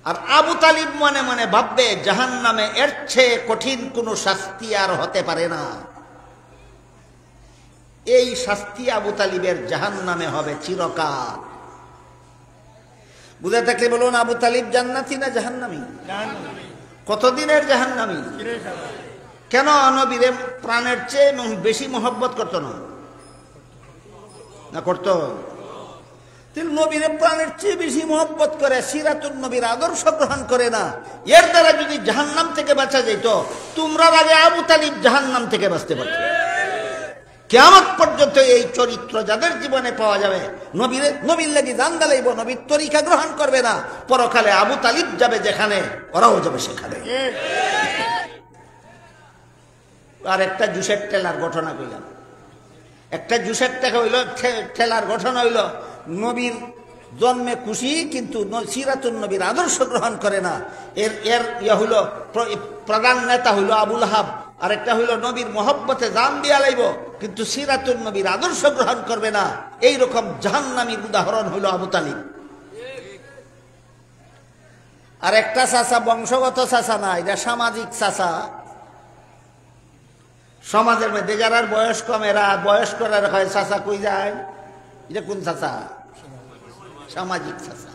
আর আবু তালিব মনে মনে ভাববে জাহান্নামে এর চেয়ে কঠিন কোনো শাস্তি আর হতে পারে না। এই শাস্তি আবু তালিবের জাহান্নামে হবে চিরকাল। বুঝে থাকলে বলুন, আবু তালিব জান্নাতি না জাহান্নামী? কতদিনের জাহান্নামী? কেন? নবীরে প্রাণের চেয়ে বেশি মহব্বত করতো না করতো? নবীরে প্রাণের চেয়ে বেশি মহব্বত করে, সিরাতুন নবীর আদর্শ গ্রহণ করে না। এর দ্বারা যদি জাহান্নাম থেকে বাঁচা যেত, তোমরা আগে আবু তালিব জাহান্নাম থেকে বাঁচতে পারত। কিয়ামত পর্যন্ত এই চরিত্র যাদের জীবনে পাওয়া যাবে, নবীর লাগি জান দালাইব, নবীর তরিকা গ্রহণ করবে না, পরকালে আবু তালিব যাবে যেখানে, ওরাও যাবে সেখানে। আর একটা জুসের ঠেলার ঘটনা কইলাম। একটা জুসের ঠেলার ঘটনা হইল, নবীর জন্মে খুশি কিন্তু সিরাতুন নবীর আদর্শ গ্রহণ করে না। এর হইল প্রধান নেতা হইল আবুল হাব, আর একটা হইল নবীর মহব্বতে জান দিয়া লাইব কিন্তু সিরাতুন নবীর আদর্শ গ্রহণ করবে না। এইরকম জাহান্নামীর উদাহরণ হইল আবু তালিব। আর একটা চাচা বংশগত চাচা না, এটা সামাজিক চাচা। সমাজের মধ্যে যারা বয়স কম, এরা বয়স্করা হয় চাচা কই যায়, এটা কোন চাচা? সামাজিক চাচা।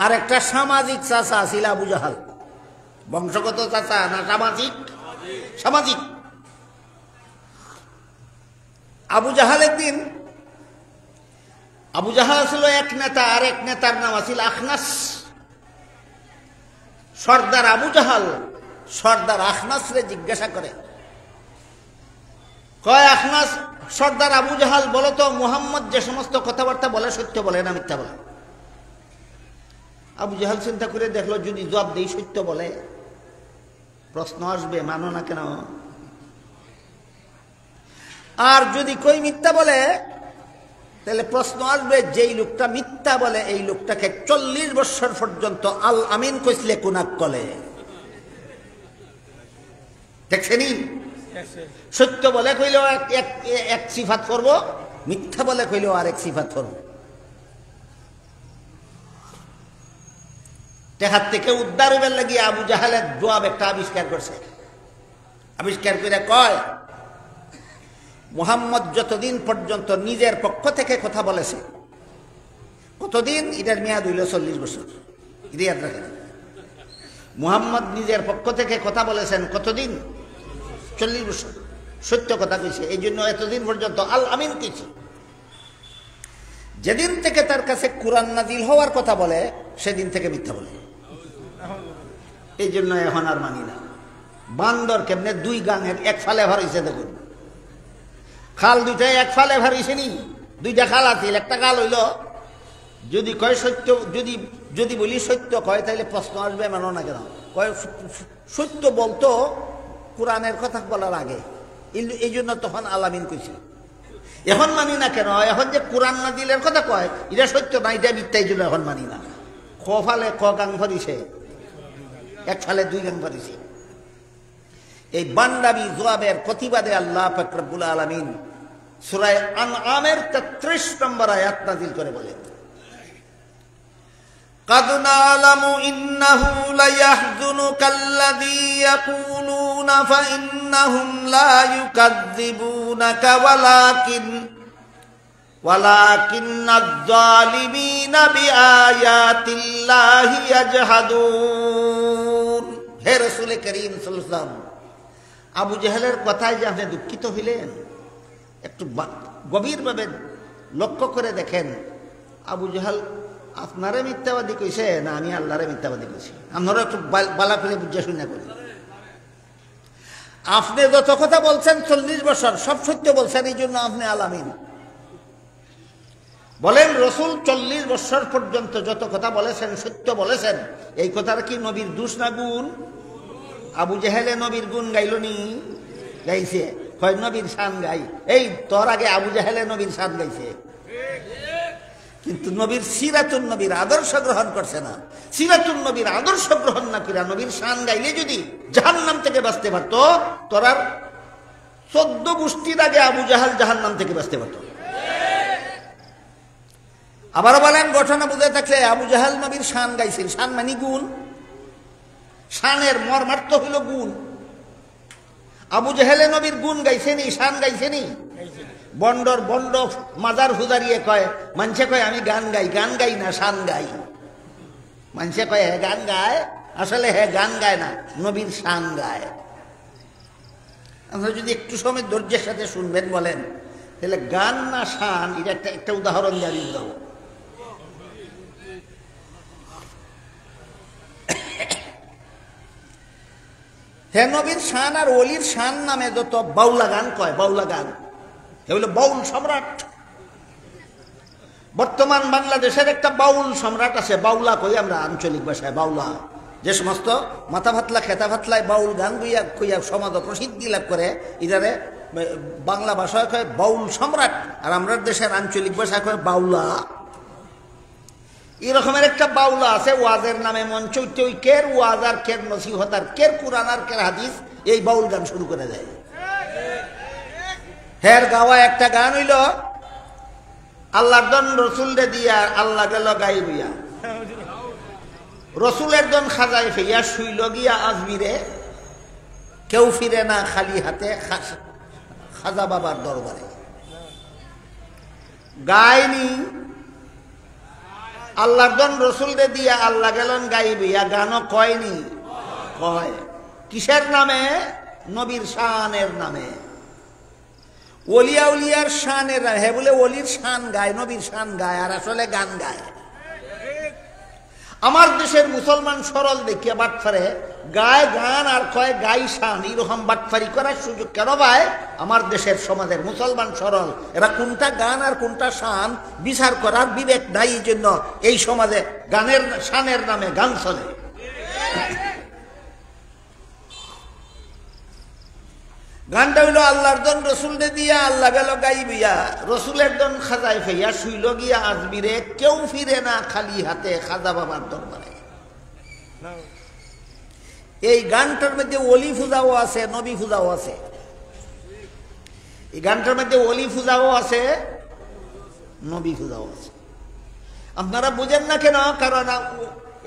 আর একটা সামাজিক চাচা ছিল আবু জাহাল। বংশগত চাচা না সামাজিক? সামাজিক। আবু জাহাল একদিন, আবু জাহাল ছিল এক নেতা, আর এক নেতার নাম আছিল আখনাস। সর্দার আবু জাহাল সর্দার আখনাস রে জিজ্ঞাসা করে, কয় আখনাস, সর্দার আবু জাহাল বলো তো, মুহাম্মদ যে সমস্ত কথাবার্তা বলে সত্য বলে না মিথ্যা বলে? আবু জাহাল চিন্তা করে দেখলো, যদি জবাব দেই সত্য বলে প্রশ্ন আসবে, মানো না কেন? আর যদি কই মিথ্যা বলে তাহলে প্রশ্ন আসবে, যেই লোকটা মিথ্যা বলে এই লোকটাকে 40 বছর পর্যন্ত আল আমিন কইসলে কোনাক কলে। দেখছেনি? সত্য বলে কইলেও এক সিফাত করবো, মিথ্যা বলে কইলেও আরেক সিফাত করবো। টেহার থেকে উদ্ধার হইবার লাগিয়ে আবু জাহালের জবাব একটা আবিষ্কার করছে। আবিষ্কার করে কয়, মুহাম্মদ যতদিন পর্যন্ত নিজের পক্ষ থেকে কথা বলেছে, কতদিন? এটার মেয়াদ হইল 40 বছর। এটা ইয়াদ রাখেন। মুহাম্মদ নিজের পক্ষ থেকে কথা বলেছেন কতদিন? 40 বছর। সত্য কথা কইছে, এই জন্য এতদিন পর্যন্ত আল আমিন কইছে। যেদিন থেকে তার কাছে কুরআন নাজিল হওয়ার কথা বলে সেদিন থেকে মিথ্যা বলে। এই জন্য এখন আর মানি না। বান্দর কেমনে দুই গাঙের এক ফালে ভার হইছে দেখুন। খাল দুইটাই এক ফালে ভার হইছে নি? দুইটা খাল আছে, একটা খাল হইল যদি কয় সত্য, যদি বলি সত্য কয় তাহলে প্রশ্ন আসবে, মানো না কেন? কয় সত্য বলতো কোরআনের কথা বলার আগে, এই জন্য তখন আলামিন কইছে। এখন মানি না কেন? এখন যে কোরআন নাজিলের কথা কয় এটা সত্য না, এটা মিথ্যা, এই জন্য এখন মানি না। ক ফালে ক গাং ভরিছে, এক ফালে দুই গাং ভরিছে। এই বান্দাবি জবাবের প্রতিবাদে আল্লাহ পাক রব্বুল আলামিন সূরা আনআমের 33 নম্বর আয়াত নাজিল করে বলেন, قد نعلم إنه ليحزنك الذي يقولون فإنهم لا يكذبونك ولكن الظالمين بآيات الله يجحدون। হে রাসূল করিম সাল্লাল্লাহু আলাইহি ওয়াসাল্লাম, আবু জাহেলের কথায় যে আপনি দুঃখিত হইলেন, একটু গভীরভাবে লক্ষ্য করে দেখেন, আবু জাহেল আপনারে মিথ্যাবাদী কইছে না আমি আল্লাহরে মিথ্যাবাদী কইছি? আপনারা একটু বালা ফেলে বুঝে শুনে করেন। আপনি যত কথা বলছেন 40 বছর সব সত্য বলছেন, এই জন্য আপনি আলামিন। বলেন রসুল 40 বছর পর্যন্ত যত কথা বলেছেন সত্য বলেছেন, এই কথার কি নবীর দোষ না গুণ? আবু জাহেলে নবীর গুণ গাইল নি? গাইছে, হয় নবীর শান গাই। এই তোর আগে আবু জাহেলে নবীর শান গাইছে, কিন্তু নবীর সিরাতুন নবীর আদর্শ গ্রহণ করছে না। সিরাতুন নবীর আদর্শ গ্রহণ না করে নবীর শান গাইলে যদি জাহান্নাম থেকে বাঁচতে পারত, তোরার 14 গোষ্ঠীর আগে আবু জাহাল জাহান্নাম থেকে বাঁচতে পারত। আবার বলেন, ঘটনা বুঝে থাকলে আবু জাহাল নবীর শান গাইছেন। শান মানে গুণ, শানের মর্মার্থ হইল গুণ। আবু জাহেলে নবীর গুণ গাইছেনি, শান গাইছেনি। বন্ডর বন্ড মাজার হুদারিয়ে কয়, মানুষে কয় আমি গান গাই, গান গাই না শান গাই। মানুষে কয় হ্যাঁ গান গায়, আসলে হ্যাঁ গান গায় না, নবীর শান গায়। আপনারা যদি একটু সময় ধৈর্যের সাথে শুনবেন বলেন, তাহলে গান না শান, এটা একটা উদাহরণ জানিয়ে দেবো। হে নবীর শান আর অলির শান নামে যত বাউলা গান কয়, বাউলা গান এগুলো বাউল সম্রাট। বর্তমান বাংলাদেশের একটা বাউল সম্রাট আছে, বাউলা কই আমরা আঞ্চলিক ভাষায় বাউলা। যে সমস্ত মাথা ভাতলা খেতা ভাতলায় বাউল গান গুইয়া কইয়া সমাজ প্রসিদ্ধি লাভ করে, ইধারে বাংলা ভাষায় কয় বাউল সম্রাট, আর আমরা দেশের আঞ্চলিক ভাষায় কয় বাউলা। এরকমের একটা বাউলা আছে, ওয়াজের নামে মঞ্চ ওই কের ওয়াজ আর কের নসিহত আর কের কুরআন আর কের হাদিস, এই বাউল গান শুরু করে দেয়। হের গাওয়া একটা গান হইল, আল্লাহর দন রসুল রে দিয়া আল্লাহ গেল গাই বুইয়া, রসুলের দন খাজাই ফেইয়া শুইল গিয়া আজমিরে, কেউ ফিরে না খালি হাতে খাজা বাবার দরবারে। গায়নি আল্লাহর দন রসুল রে দিয়া আল্লাহ গেলন গাই বুইয়া, গানও কয়নি, কয় কিসের নামে? নবীর শানের নামে। ওলিয়া উলিয়ার শানের নামে। হে বলে অলির শান গায়, নবীর শান গায়, আর আসলে গান গায়। আমার দেশের মুসলমান সরল দেখিয়া বাটফারে গায় গান আর কয় গাই শান, এরকম বাটফারি করার সুযোগ কেন পায়? আমার দেশের সমাজের মুসলমান সরল, এরা কোনটা গান আর কোনটা শান বিচার করার বিবেক নাই, এই জন্য এই সমাজে গানের শানের নামে গান চলে। গানটা হইল আল্লাহর দন রসুল দে দিয়া আল্লাহ গেল গাই বিয়া, রসুলের দন খাজায় ফেইয়া শুইল গিয়া আজমিরে, কেউ ফিরে না খালি হাতে খাজা বাবার দরবারে। এই গানটার মধ্যে অলি পূজাও আছে, নবী পূজাও আছে। এই গানটার মধ্যে অলি পূজাও আছে, নবী পূজাও আছে। আপনারা বুঝেন না কেন? কারণ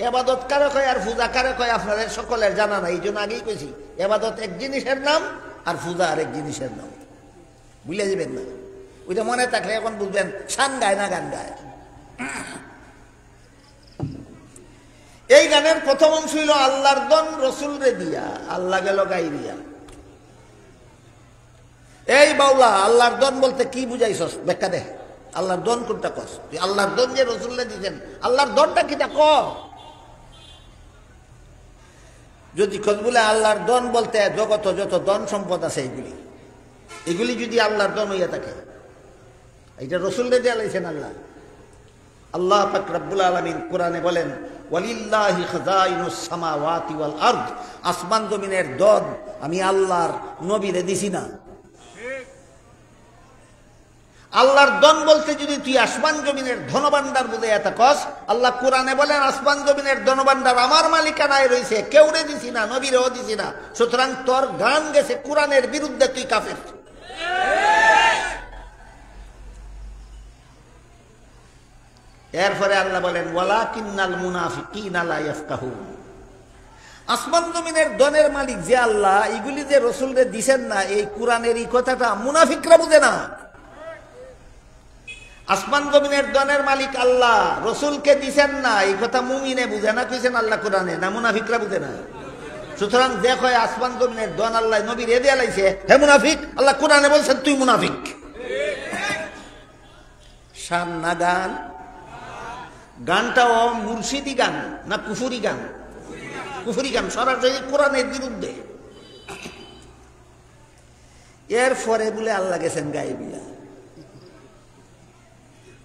এবাদত কারে কয় আর পূজা কারে কয় আপনাদের সকলের জানা নাই। এই জন্য আগেই কইছি, এবাদত এক জিনিসের নাম আর পূজা আরেক জিনিসের নাম, বুঝলে যাবেন না। ওইটা মনে থাকলে এখন বুঝবেন শান গায় না গান গায়। এই গানের প্রথম অংশ হইল আল্লাহর দন রসুল রে দিয়া আল্লাহ গেল গাই দিয়া। এই বাউলা, আল্লাহর দন বলতে কি বুঝাইছস? ব্যাখ্যা দে। আল্লাহর দন কোনটা কস? তুই আল্লাহর দন যে রসুল রে দিয়েছেন, আল্লাহর দনটা কিটা ক? যদি খোঁজ বলে আল্লাহর দন বলতে জগত যত দন সম্পদ আছে এগুলি যদি আল্লাহর দন হইয়া থাকে, এটা রসুল রে দিয়ে লাইছেন আল্লাহ। আল্লাহ পাক রব্বুল আলামিন কোরআনে বলেন, ওয়ালিল্লাহি খাযাইনুস সামাওয়াতি ওয়াল আরদ, আসমান জমিনের দন আমি আল্লাহর নবীরে দিছি না। আল্লাহর দন বলতে যদি তুই আসমান জমিনের ধনভাণ্ডার বুঝে থাকস, আল্লাহ কোরআনে বলেন আসমান জমিনের ধনভাণ্ডার আমার মালিকানায় রয়েছে, কেউ রে দিছি না, নবীরেও দিছি না। সুতরাং তোর গান গেছে কোরআনের বিরুদ্ধে, তুই কাফের। এরপরে আল্লাহ বলেন, ওয়ালাকিন্নাল মুনাফিকিনা লা ইয়াফকাহুন, আসমান জমিনের দনের মালিক যে আল্লাহ, এগুলি যে রসুলরে দিছেন না, এই কোরআনের এই কথাটা মুনাফিকরা বুঝে না। আসমান জমিনের দনের মালিক আল্লাহ, রসুলকে দিছেন না, এই কথা মুমিনে বুঝে না, কইছেন আল্লাহ কোরআনে, না মুনাফিকরা বুঝে না। সুতরাং যে কয় আসমান জমিনের দন আল্লাহ নবীর এ দিয়ে লাইছে, হে মুনাফিক, আল্লাহ কোরআনে বলছেন তুই মুনাফিক। শান না গান? গানটাও মুর্শিদি গান না কুফুরি গান? কুফুরি গান, সরাসরি কোরআনের বিরুদ্ধে। এরপরে বলে আল্লাহ গেছেন গায়ে বিয়া,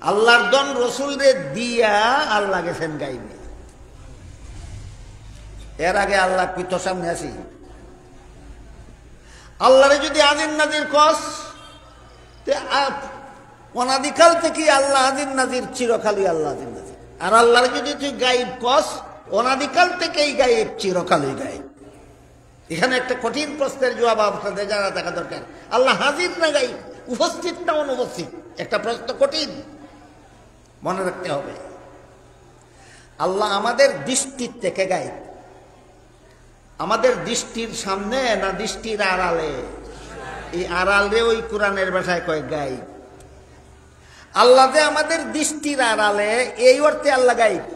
আল্লাহর দন রসুল রে দিয়া আল্লাহ গেছেন গাই বিয়া। এর আগে আল্লাহ কি তোর সামনে আছি? আল্লাহরে যদি আজির নাজির কস, অনাদিকাল থেকে আল্লাহ আজির নাজির, চিরকালই আল্লাহ আজির নাজির। আর আল্লাহরে যদি তুই গায়েব কস, অনাদিকাল থেকেই গায়েব, চিরকালই গায়েব। এখানে একটা কঠিন প্রশ্নের জবাব আপনাদের জানা থাকা দরকার। আল্লাহ হাজির না গায়েব, উপস্থিত না অনুপস্থিত? একটা প্রশ্ন কঠিন, মনে রাখতে হবে। আল্লাহ আমাদের দৃষ্টির থেকে গায়েব, আমাদের দৃষ্টির সামনে না দৃষ্টির আড়ালে? এই আড়ালে ওই কোরআনের ভাষায় কয় গায়েব। আল্লাহ যে আমাদের দৃষ্টির আড়ালে, এই অর্থে আল্লাহ গায়েব।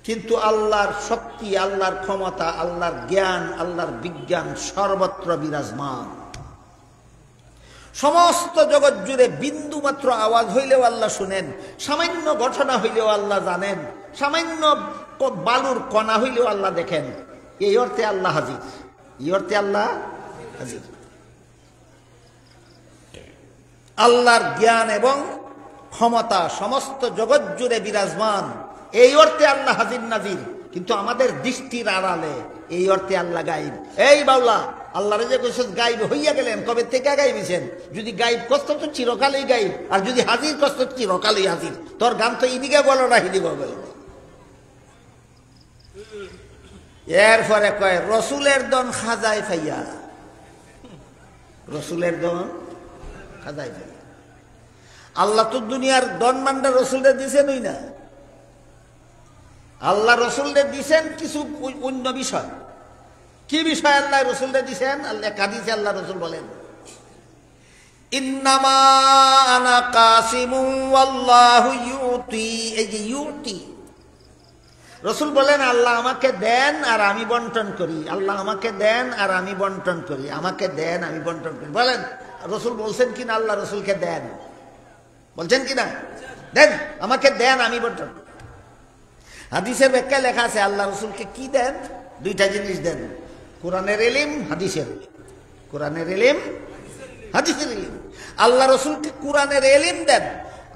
কিন্তু আল্লাহর শক্তি, আল্লাহর ক্ষমতা, আল্লাহর জ্ঞান, আল্লাহর বিজ্ঞান সর্বত্র বিরাজমান। সমস্ত জগৎ জুড়ে বিন্দু মাত্র আওয়াজ হইলেও আল্লাহ শুনেন, সামান্য ঘটনা হইলেও আল্লাহ জানেন, সামান্য বালুর কণা হইলেও আল্লাহ দেখেন। এই অর্থে আল্লাহ হাজির, এই অর্থে আল্লাহ হাজির। আল্লাহর জ্ঞান এবং ক্ষমতা সমস্ত জগৎ জুড়ে বিরাজমান, এই অর্থে আল্লাহ হাজির নাজির। কিন্তু আমাদের দৃষ্টির আড়ালে, এই অর্থে আল্লাহ গায়েব। এই বাউলা, আল্লাহরে যে কইছ গায়েব হইয়া গেলেন, কবে থেকে গায়েবিছেন? যদি গায়েব কষ্ট তো চিরকালই গায়েব, আর যদি হাজির কষ্ট চিরকালই হাজির। তোর গান তো ইদিকে বলো না হিদিকে বলো। এরপরে কয় রসুলের দন খাজায় ফাইয়া, রসুলের দন খাজায় ফাইয়া। আল্লাহ তো দুনিয়ার দন মান্ডা রসুলরে দিছেন ওই না, আল্লাহ রসুলরে দিছেন কিছু অন্য বিষয়। কি বিষয় আল্লাহ রসুলরে দিছেন? আল্লাহ কাদিসে আল্লাহ রসুল বলেন, ইন্নামা আনা কাসিমু ওয়াল্লাহু ইউতি। এই যে ইউতি, রসুল বলেন আল্লাহ আমাকে দেন আর আমি বন্টন করি, আল্লাহ আমাকে দেন আর আমি বন্টন করি, আমাকে দেন আমি বন্টন করি। বলেন রসুল বলছেন কিনা আল্লাহ রসুলকে দেন? বলছেন কিনা? দেন, আমাকে দেন আমি বন্টন। হাদিসের ব্যাখ্যায় লেখা আছে আল্লাহ রসুলকে কি দেন? দুইটা জিনিস দেন, কোরআনের ইলম, হাদিসের ইলম। কোরআনের ইলম, হাদিসের ইলম। আল্লাহ রসুলকে কোরআনের ইলম দেন,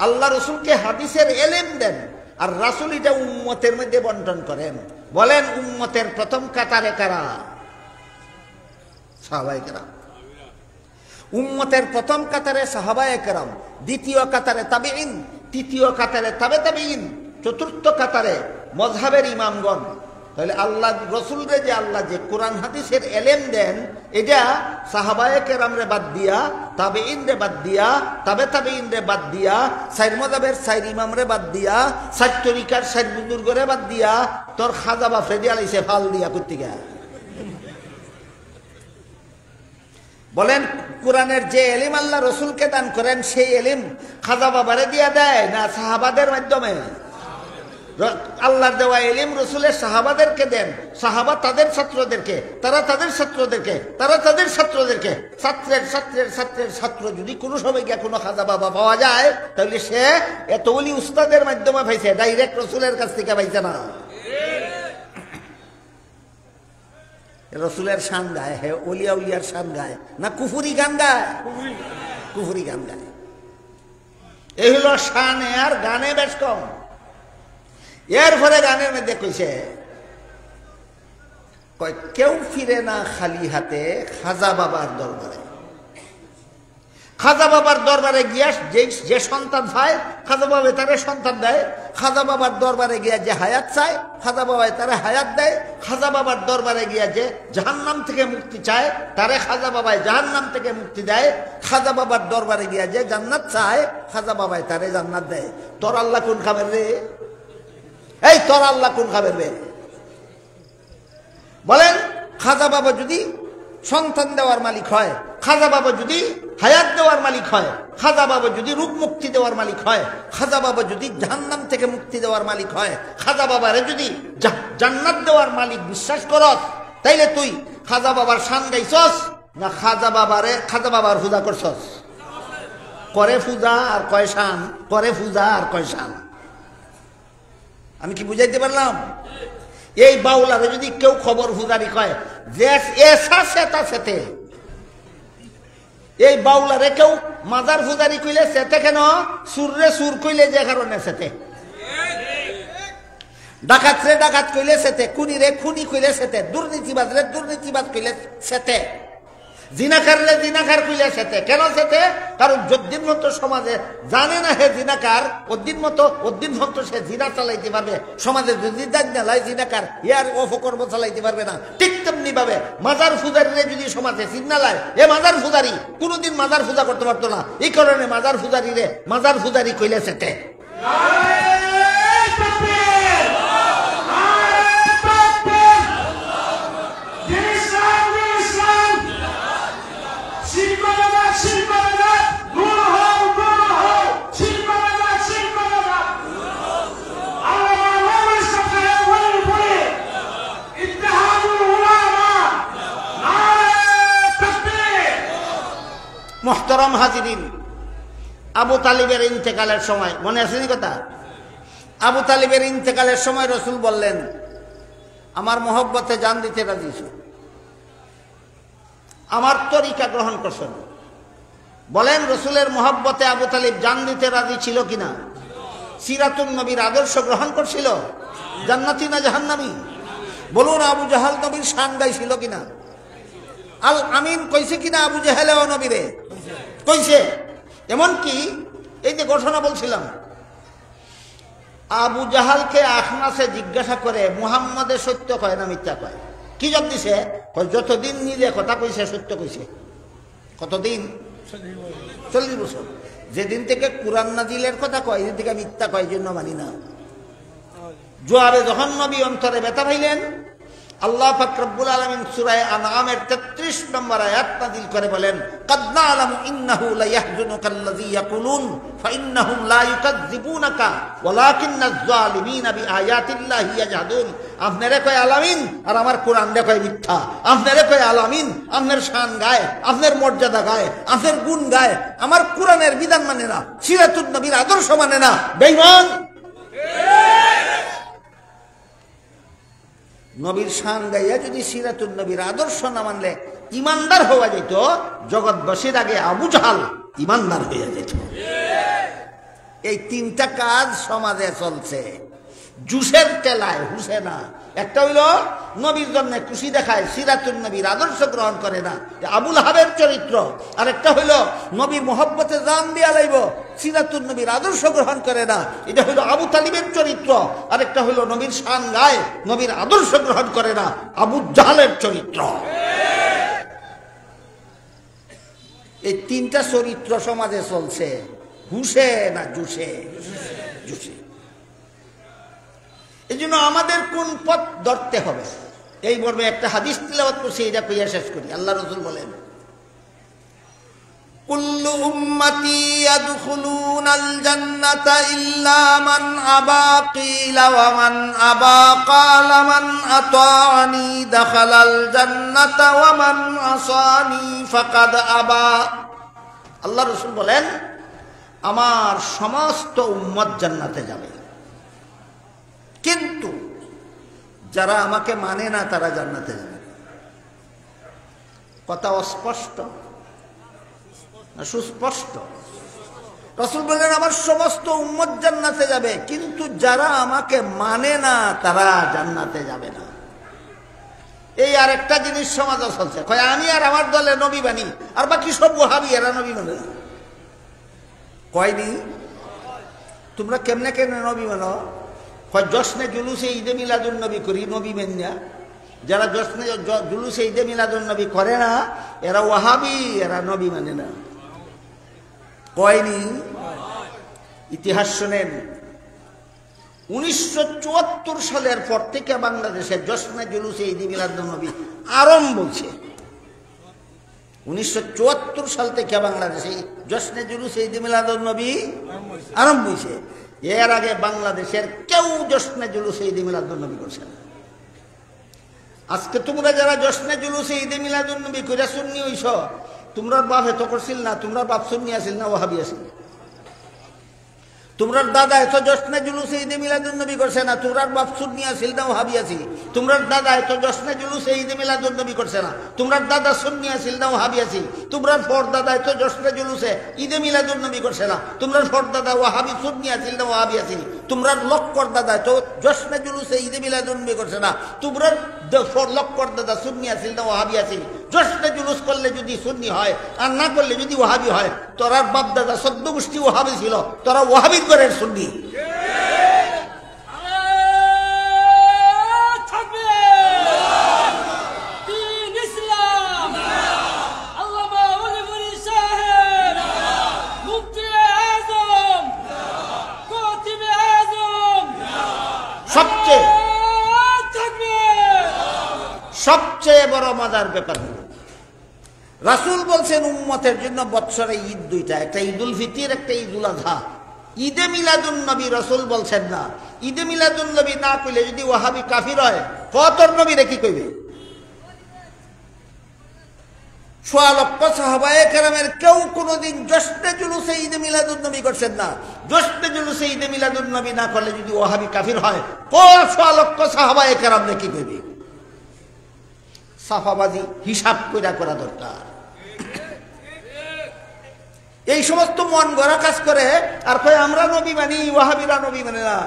আল্লাহ রসুলকে হাদিসের ইলম দেন, আর রাসূল এটা উম্মতের মধ্যে বন্টন করেন। বলেন উম্মতের প্রথম কাতারে কারা? সাহাবায়ে কেরাম। উম্মতের প্রথম কাতারে সাহাবায়ে কেরাম, দ্বিতীয় কাতারে তাবেঈন, তৃতীয় কাতারে তাবে তাবেঈন, চতুর্থ কাতারে মযহাবের ইমামগণ। তাহলে আল্লাহ রসুলরে যে আল্লাহ যে কোরআন হাদিসের এলেম দেন, এটা সাহাবায়ে কেরামরে বাদ দিয়া, তাবেঈন রে বাদ দিয়া, তাবে তাবেঈন রে বাদ দিয়া, সাইর মযহাবের সাইর ইমামরে বাদ দিয়া, সাইর তরিকার সাইর বুজুর্গরে বাদ দিয়া, তোর খাজা বাপরে দিয়া লাইছে ফাল দিয়া কুত্তিকা। বলেন কোরআনের যে এলিম আল্লাহ রসুলকে দান করেন, সেই এলিম খাজা বাবারে দিয়া দেয় না সাহাবাদের মাধ্যমে? আল্লাহর দেওয়া এলিম রসুলের সাহাবাদেরকে দেন, সাহাবা তাদের ছাত্রদেরকে, তারা তাদের ছাত্রদেরকে, তারা তাদের ছাত্রদেরকে। ছাত্রের ছাত্রের ছাত্রের ছাত্র যদি কোনো সময় গিয়ে কোনো খাজা বাবা পাওয়া যায়, তাহলে সে এত ওলি উস্তাদের মাধ্যমে পাইছে, ডাইরেক্ট রসুলের কাছ থেকে পাইছে না। রসুলের শান গায়, হে ওলিয়া উলিয়ার শান গায় না কুফুরি গান গায়? কুফুরি গান গায়। এই হলো শানে, আর গানে বেশ কম। এরপরে গানের মধ্যে কইছে, কেউ ফিরে না খালি হাতে খাজা বাবার দরবারে। খাজা বাবার দরবারে গিয়া যে সন্তান পায়, খাজা বাবা তারে সন্তান দেয়। খাজা বাবার দরবারে গিয়া যে হায়াত চায়, খাজা বাবা তারে হায়াত দেয়। খাজা বাবার দরবারে গিয়া যে জাহান্নাম থেকে মুক্তি চায়, তারে খাজা বাবায় জাহান্নাম থেকে মুক্তি দেয়। খাজা বাবার দরবারে গিয়া যে জান্নাত চায়, খাজা বাবায় তারে জান্নাত দেয়। তোর আল্লাহ কোন খাবের রে? এই তোর আল্লাহ কোন খাবের রে? বলেন, খাজা বাবা যদি সন্তান দেওয়ার মালিক হয়, খাজা বাবা যদি হায়াত দেওয়ার মালিক হয়, খাজা বাবা যদি রূপ মুক্তি দেওয়ার মালিক হয়, খাজা বাবা যদি জাহান্নাম থেকে মুক্তি দেওয়ার মালিক হয়, খাজা বাবারে যদি জান্নাত দেওয়ার মালিক বিশ্বাস করস, তাইলে তুই খাজা বাবার শান গাইছস না খাজা বাবার পূজা করছস? করে পূজা আর কয় শান, করে পূজা আর কয় শান। আমি কি বুঝাইতে পারলাম? এই বাউলারে যদি কেউ খবর ফুজারি কয় যে এসা সেতা সেতে, এই বাউলারে কেউ মাজার ফুজারি কইলে সেতে কেন? সুররে সুর কইলে যে কারণে সেতে, ডাকাত রে ডাকাত কইলে সেতে, খুনি রে খুনি কইলে সেতে, দুর্নীতিবাজ রে দুর্নীতিবাজ কইলে সেতে। জিনাকারলে জিনাকার কইলে সেতে কেন সেতে? কারণ যদ্দিন মতো সমাজে জানে না হে জিনাকার, ওদ্দিন মতো সে জিনা চালাইতে পারবে। সমাজে যদি দাগ নালাই জিনাকার ইয়ার অপকর্ম চালাইতে পারবে না। ঠিক তেমনি ভাবে মাজার ফুজারিরে যদি সমাজে চিন্নালায় এ মাজার ফুজারি, কোনোদিন মাজার পূজা করতে পারতো না। এই কারণে মাজার ফুজারি কইলে সেতে। মোহতারাম হাজিরিন, আবু তালিবের ইন্তেকালের সময় মনে আছে নি কথা? আবু তালিবের ইন্তেকালের সময় রসুল বললেন, আমার মহব্বতে জান দিতে রাজি ছিল, আমার তরিকা গ্রহণ করছেন। বলেন রসুলের মহব্বতে আবু তালিব জান দিতে রাজি ছিল কিনা? সিরাতুন নবীর আদর্শ গ্রহণ করছিল? জান্নাতি না জাহান্নামী? বলুন আবু জাহাল নবীর শান গাইছিল কিনা? আল আমিন কইছে কিনা আবু জাহেলেও নবীরে কইছে? এমনকি এই যে ঘটনা বলছিলাম, আবু জাহালকে আখনাসে জিজ্ঞাসা করে মুহাম্মাদের সত্য কয় না মিথ্যা কয়? কি জবাব দিছে? যতদিন নিজে কথা কইছে সত্য কইছে। কতদিন? 40 বছর। যেদিন থেকে কুরআন নাজিলের কথা কয় এদিন থেকে মিথ্যা কয়, জন্য মানি না। জোয়ারে যখন নবী অন্তরে ব্যথা পাইলেন, আল্লাহ পাক রব্বুল আলামিন সূরা আনআমের 33 নম্বর আয়াত নাযিল করে বলেন, কাদ না'লামু ইন্নাহু লা ইয়াহজুনুকাল্লাযী ইয়াকুলুন ফাইন্নাহুম লা ইউকাযযিবুনাকা ওয়ালাকিন্নাজ যালিমিনা বিআয়াতিল্লাহি ইয়াজহাদুন। আপনারে কয় আলামিন আর আমার কোরআন রে কয় মিথ্যা। আপনারে কয় আলামিন, আপনার শান গায়, আপনার মর্যাদা গায়, আপনার গুণ গায়, আমার কোরআনের বিধান মানে না, সিরাতুন নবীর আদর্শ মানে না। বেঈমান! নবীর শান গাইয়া যদি সিরাতুন নবীর আদর্শ না মানলে ইমানদার হওয়া যেত, জগৎবাসীর আগে আবু জাহাল ইমানদার হইয়া যেত। এই তিনটা কাজ সমাজে চলছে জুসের তেলায়, হুসে না। একটা হইল নবীর জন্য খুশি দেখায়, সিরাতুন নবীর আদর্শ গ্রহণ করে না, আবুল হাবের চরিত্র। আর একটা হইল নবীর মহব্বতে জান দিয়া লাইব, সিরাতুন নবীর আদর্শ গ্রহণ করে না, এটা হইল আবু তালিবের চরিত্র। আর একটা হইল নবীর শান গায়, নবীর আদর্শ গ্রহণ করে না, আবু জাহালের চরিত্র। এই তিনটা চরিত্র সমাজে চলছে, হুসে না জুসে? জুসে। এই জন্য আমাদের কোন পথ ধরতে হবে, এই মর্মে একটা হাদিস তিলাওয়াত করছি, এটা কইয়া শেষ করি। আল্লাহ রাসূল বলেন, কুল্লু উম্মতি ইয়াদখুলুনাল জান্নাতা ইল্লা মান আবা, কিলা ওয়া মান আবা, ক্বালা মান আতাআনি দাখালাল জান্নাতা ওয়া মান আসানি ফাকাদ আবা। আল্লাহ রাসূল বলেন, আমার সমস্ত উম্মত জান্নাতে যাবে, কিন্তু যারা আমাকে মানে না তারা জান্নাতে যাবে। কথা অস্পষ্ট না সুস্পষ্ট? রাসূল বললেন আমার সমস্ত উম্মত জান্নাতে যাবে, কিন্তু যারা আমাকে মানে না তারা জান্নাতে যাবে না। এই আরেকটা জিনিস সমাজে চলছে, কয় আমি আর আমার দলে নবী বানি, আর বাকি সব ওয়াহাবি এরা নবী মানে না। কয়নি তোমরা কেমনে কেমনে নবী মানো? কয় জশ্নে জুলুসে ঈদে মিলাদুন নবী করি, নবী মেন না। যারা জশ্নে জুলুসে ঈদে মিলাদুন নবী করে না এরা ওয়াহাবি, এরা নবী মানে না। কয়নি? ইতিহাস শোনেন, 1974 সালের পর থেকে বাংলাদেশে জশ্নে জুলুসে ঈদে মিলাদুন নবী আরম্ভ হয়েছে। 1974 সাল থেকে বাংলাদেশে জশ্নে জুলুসে ঈদে মিলাদুন নবী আরম্ভ হয়েছে। এর আগে বাংলাদেশের কেউ জশ্নে জুলুসে ঈদে মিলাদুন নবী করছে না। আজকে তোমরা যারা জশ্নে জুলুসে ঈদে মিলাদুন নবী কইরা সুন্নি হইছ, তোমরা বাপ এত করছিল না? তোমরা বাপ সুন্নি আছিল না ওয়াহাবি আছিল? তোমরার দাদা এত জশ্নে জুলুসে ঈদে মিলাদুন নবী করছে না? তোমরার বাপ সুন্নি আছিল না ওয়াহাবি আছিল? তোমরার দাদা এত জশ্নে জুলুসে ঈদে মিলাদুন নবী করছে না? তোমরার দাদা সুন্নি আছিল না ওয়াহাবি আছিল? তোমরার পর দাদা এত জশ্নে জুলুসে ঈদে মিলাদুন নবী করছে না? তোমরার পর দাদা ওয়াহাবি সুন্নি আছিল না ওয়াহাবি আছিল? তোমরা লক্কর দাদা তো জশ্নে জুলুসে ঈদে মিলাদুন নবী করছে না, তোমরা লক্কর দাদা সুন্নি আছিল না ওয়াহাবি আছিল? জশ্নে জুলুস করলে যদি সুন্নি হয় আর না করলে যদি ওয়াহাবি হয়, তোরা বাপ দাদা 14 গোষ্ঠী ওয়াহাবি ছিল, তোরা ওয়াহাবির ঘরের সুন্নি। সবচেয়ে বড় মজার ব্যাপার হল রাসূল বলছেন উম্মতের জন্য বৎসরে ঈদ দুইটা, একটা ঈদুল ফিতর, একটা ঈদুল আযহা। ঈদে মিলাদুন নবী রাসূল বলছেন না। ঈদে মিলাদুন নবী না কইলে যদি ওয়াহাবি কাফির হয়, কতর নবীরে কি কইবে? সোয়া লক্ষ সাহাবায়ে কেরামের কেউ কোনোদিন জশ্নে জুলুসে ঈদে মিলাদুন নবী করছেন না। জশ্নে জুলুসে ঈদে মিলাদুন নবী না করলে যদি ওয়াহাবি কাফির হয়, সোয়া লক্ষ সাহাবায়ে কেরামরে কি কইবে? সাফাবাজি হিসাব করা দরকার। এই সমস্ত মন গড়া কাজ করে আর কয় আমরা নবী মানি, ওয়াহাবিরা নবী মানে না।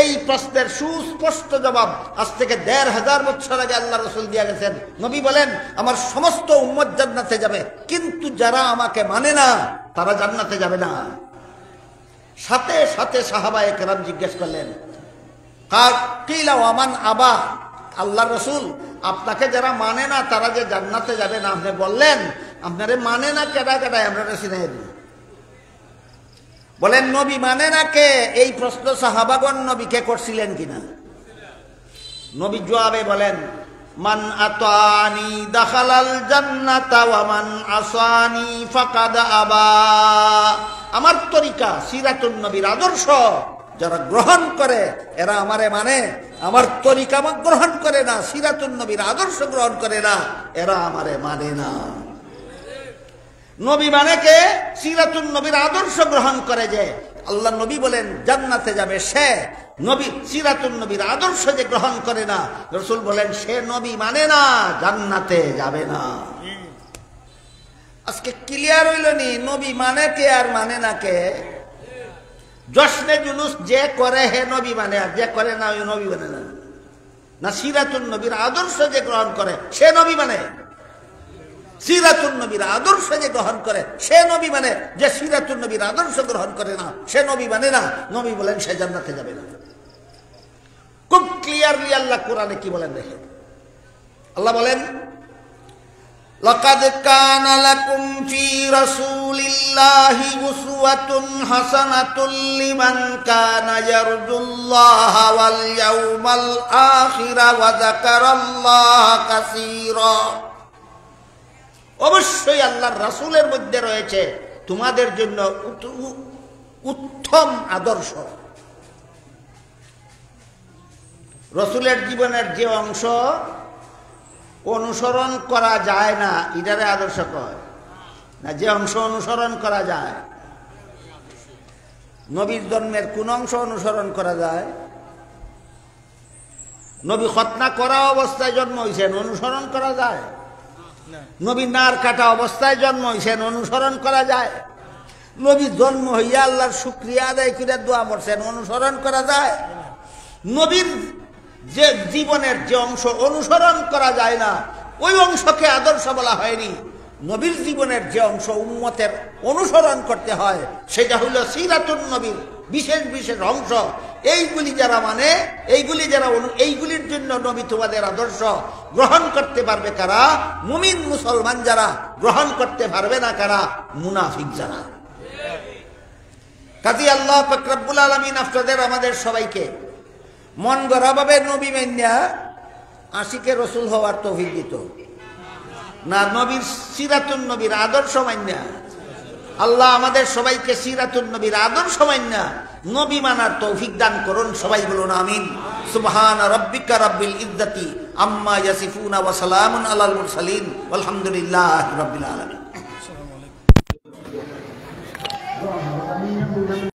এই প্রশ্নের সুস্পষ্ট জবাব আজ থেকে 1500 বছর আগে আল্লাহ রাসূল দিয়ে গেছেন। নবী বলেন আমার সমস্ত উম্মত জান্নাতে যাবে, কিন্তু যারা আমাকে মানে না তারা জান্নাতে যাবে না। সাথে সাথে সাহাবায়ে কেরাম জিজ্ঞেস করলেন, কিলা ওয়ামান আবা, আল্লাহ রাসূল আপনাকে যারা মানে না তারা যে জান্নাতে যাবে না, আপনি বললেন আপনারে মানে না কেডা কেডা, আমরা চিনাই দিই। বলেন নবী মানে না কে? এই প্রশ্ন সাহাবাগণ নবীকে করছিলেন কিনা? নবী জবাবে বলেন মান আতানি দাখালাল জান্নাতা ওয়া মান আসানি ফাকাদ আবা। আমার তরিকা সিরাতুন নবীর আদর্শ যারা গ্রহণ করে এরা আমারে মানে, আমার তরিকা গ্রহণ করে না, সিরাতুন নবীর আদর্শ গ্রহণ করে না, এরা আমারে মানে না। নবী মানে কে? সিরাতুন নবীর আদর্শ গ্রহণ করে যে আল্লাহ নবী বলেন জান্নাতে যাবে সে। নবী সিরাতুন নবীর আদর্শ যে গ্রহণ করে না, রাসূল বলেন সে নবী মানে না, জান্নাতে যাবে না। আজকে ক্লিয়ার হইল নি নবী মানে কে আর মানে না কে? জশ্নে জুলুস যে করে হে নবী মানে, আর যে করে না ওই নবী মানে না। না সিরাতুন নবীর আদর্শ যে গ্রহণ করে সে নবী মানে। সিরাতুন নবীর আদর্শ যে গ্রহণ করে সে নবী মানে, যে সিরাতুন নবীর আদর্শ গ্রহণ করে না সে নবী মানে না। নবী বলেন সে জান্নাতে যাবে না। খুব ক্লিয়ারলি আল্লাহ কোরআনে কি বলেন দেখেন। আল্লাহ বলেন লাকাদ কানা লাকুম ফি রাসূলিল্লাহি উসওয়াতুন হাসানাতুল লিমান কানা ইয়ারজুল্লাহা ওয়াল ইয়াউমাল আখিরা ওয়া যাকারাল্লাহা কাসীরা। অবশ্যই আল্লাহর রাসূলের মধ্যে রয়েছে তোমাদের জন্য উত্তম আদর্শ। রাসূলের জীবনের যে অংশ অনুসরণ করা যায় না এটারে আদর্শ কয় না, যে অংশ অনুসরণ করা যায়। নবীর জন্মের কোন অংশ অনুসরণ করা যায়? নবী খতনা করা অবস্থায় জন্ম হয়েছেন, অনুসরণ করা যায়? নবী নার কাটা অবস্থায় জন্ম হয়েছেন, অনুসরণ করা যায়? নবী জন্ম হইয়া আল্লাহর শুকরিয়া আদায় করে দোয়া করছেন, অনুসরণ করা যায়? নবীর যে জীবনের যে অংশ অনুসরণ করা যায় না ওই অংশকে আদর্শ বলা হয়নি। নবীর জীবনের যে অংশ উম্মতের অনুসরণ করতে হয় সেটা হলো সিরাতুন নবীর বিশেষ বিশেষ অংশ। এইগুলি যারা মানে, এইগুলি যারা এইগুলির জন্য নবী তোমাদের আদর্শ গ্রহণ করতে পারবে কারা? মুমিন মুসলমান যারা। গ্রহণ করতে পারবে না কারা? মুনাফিক যারা। কাজী আল্লাহ পাক রব্বুল আলামিন আপনাদের আমাদের সবাইকে মন গড়া ভাবে নবী মাইন্যা আশিকে রসুল হওয়ার তৌফিক দিত না, নবীর সিরাতুন নবীর আদর্শ মাইন্যা। আল্লাহ আমাদের সবাইকে সিরাতুন নবীর আদর্শ মাইন্যা নবী মানার তৌফিক দান করুন। সবাই বলুন আমিন। সুবহান রাব্বিকা রাব্বিল ইজ্জাতি আম্মা ইয়াসিফুন ওয়া সালামুন আলাল মুরসালিন ওয়ালহামদুলিল্লাহি রাব্বিল আলামিন।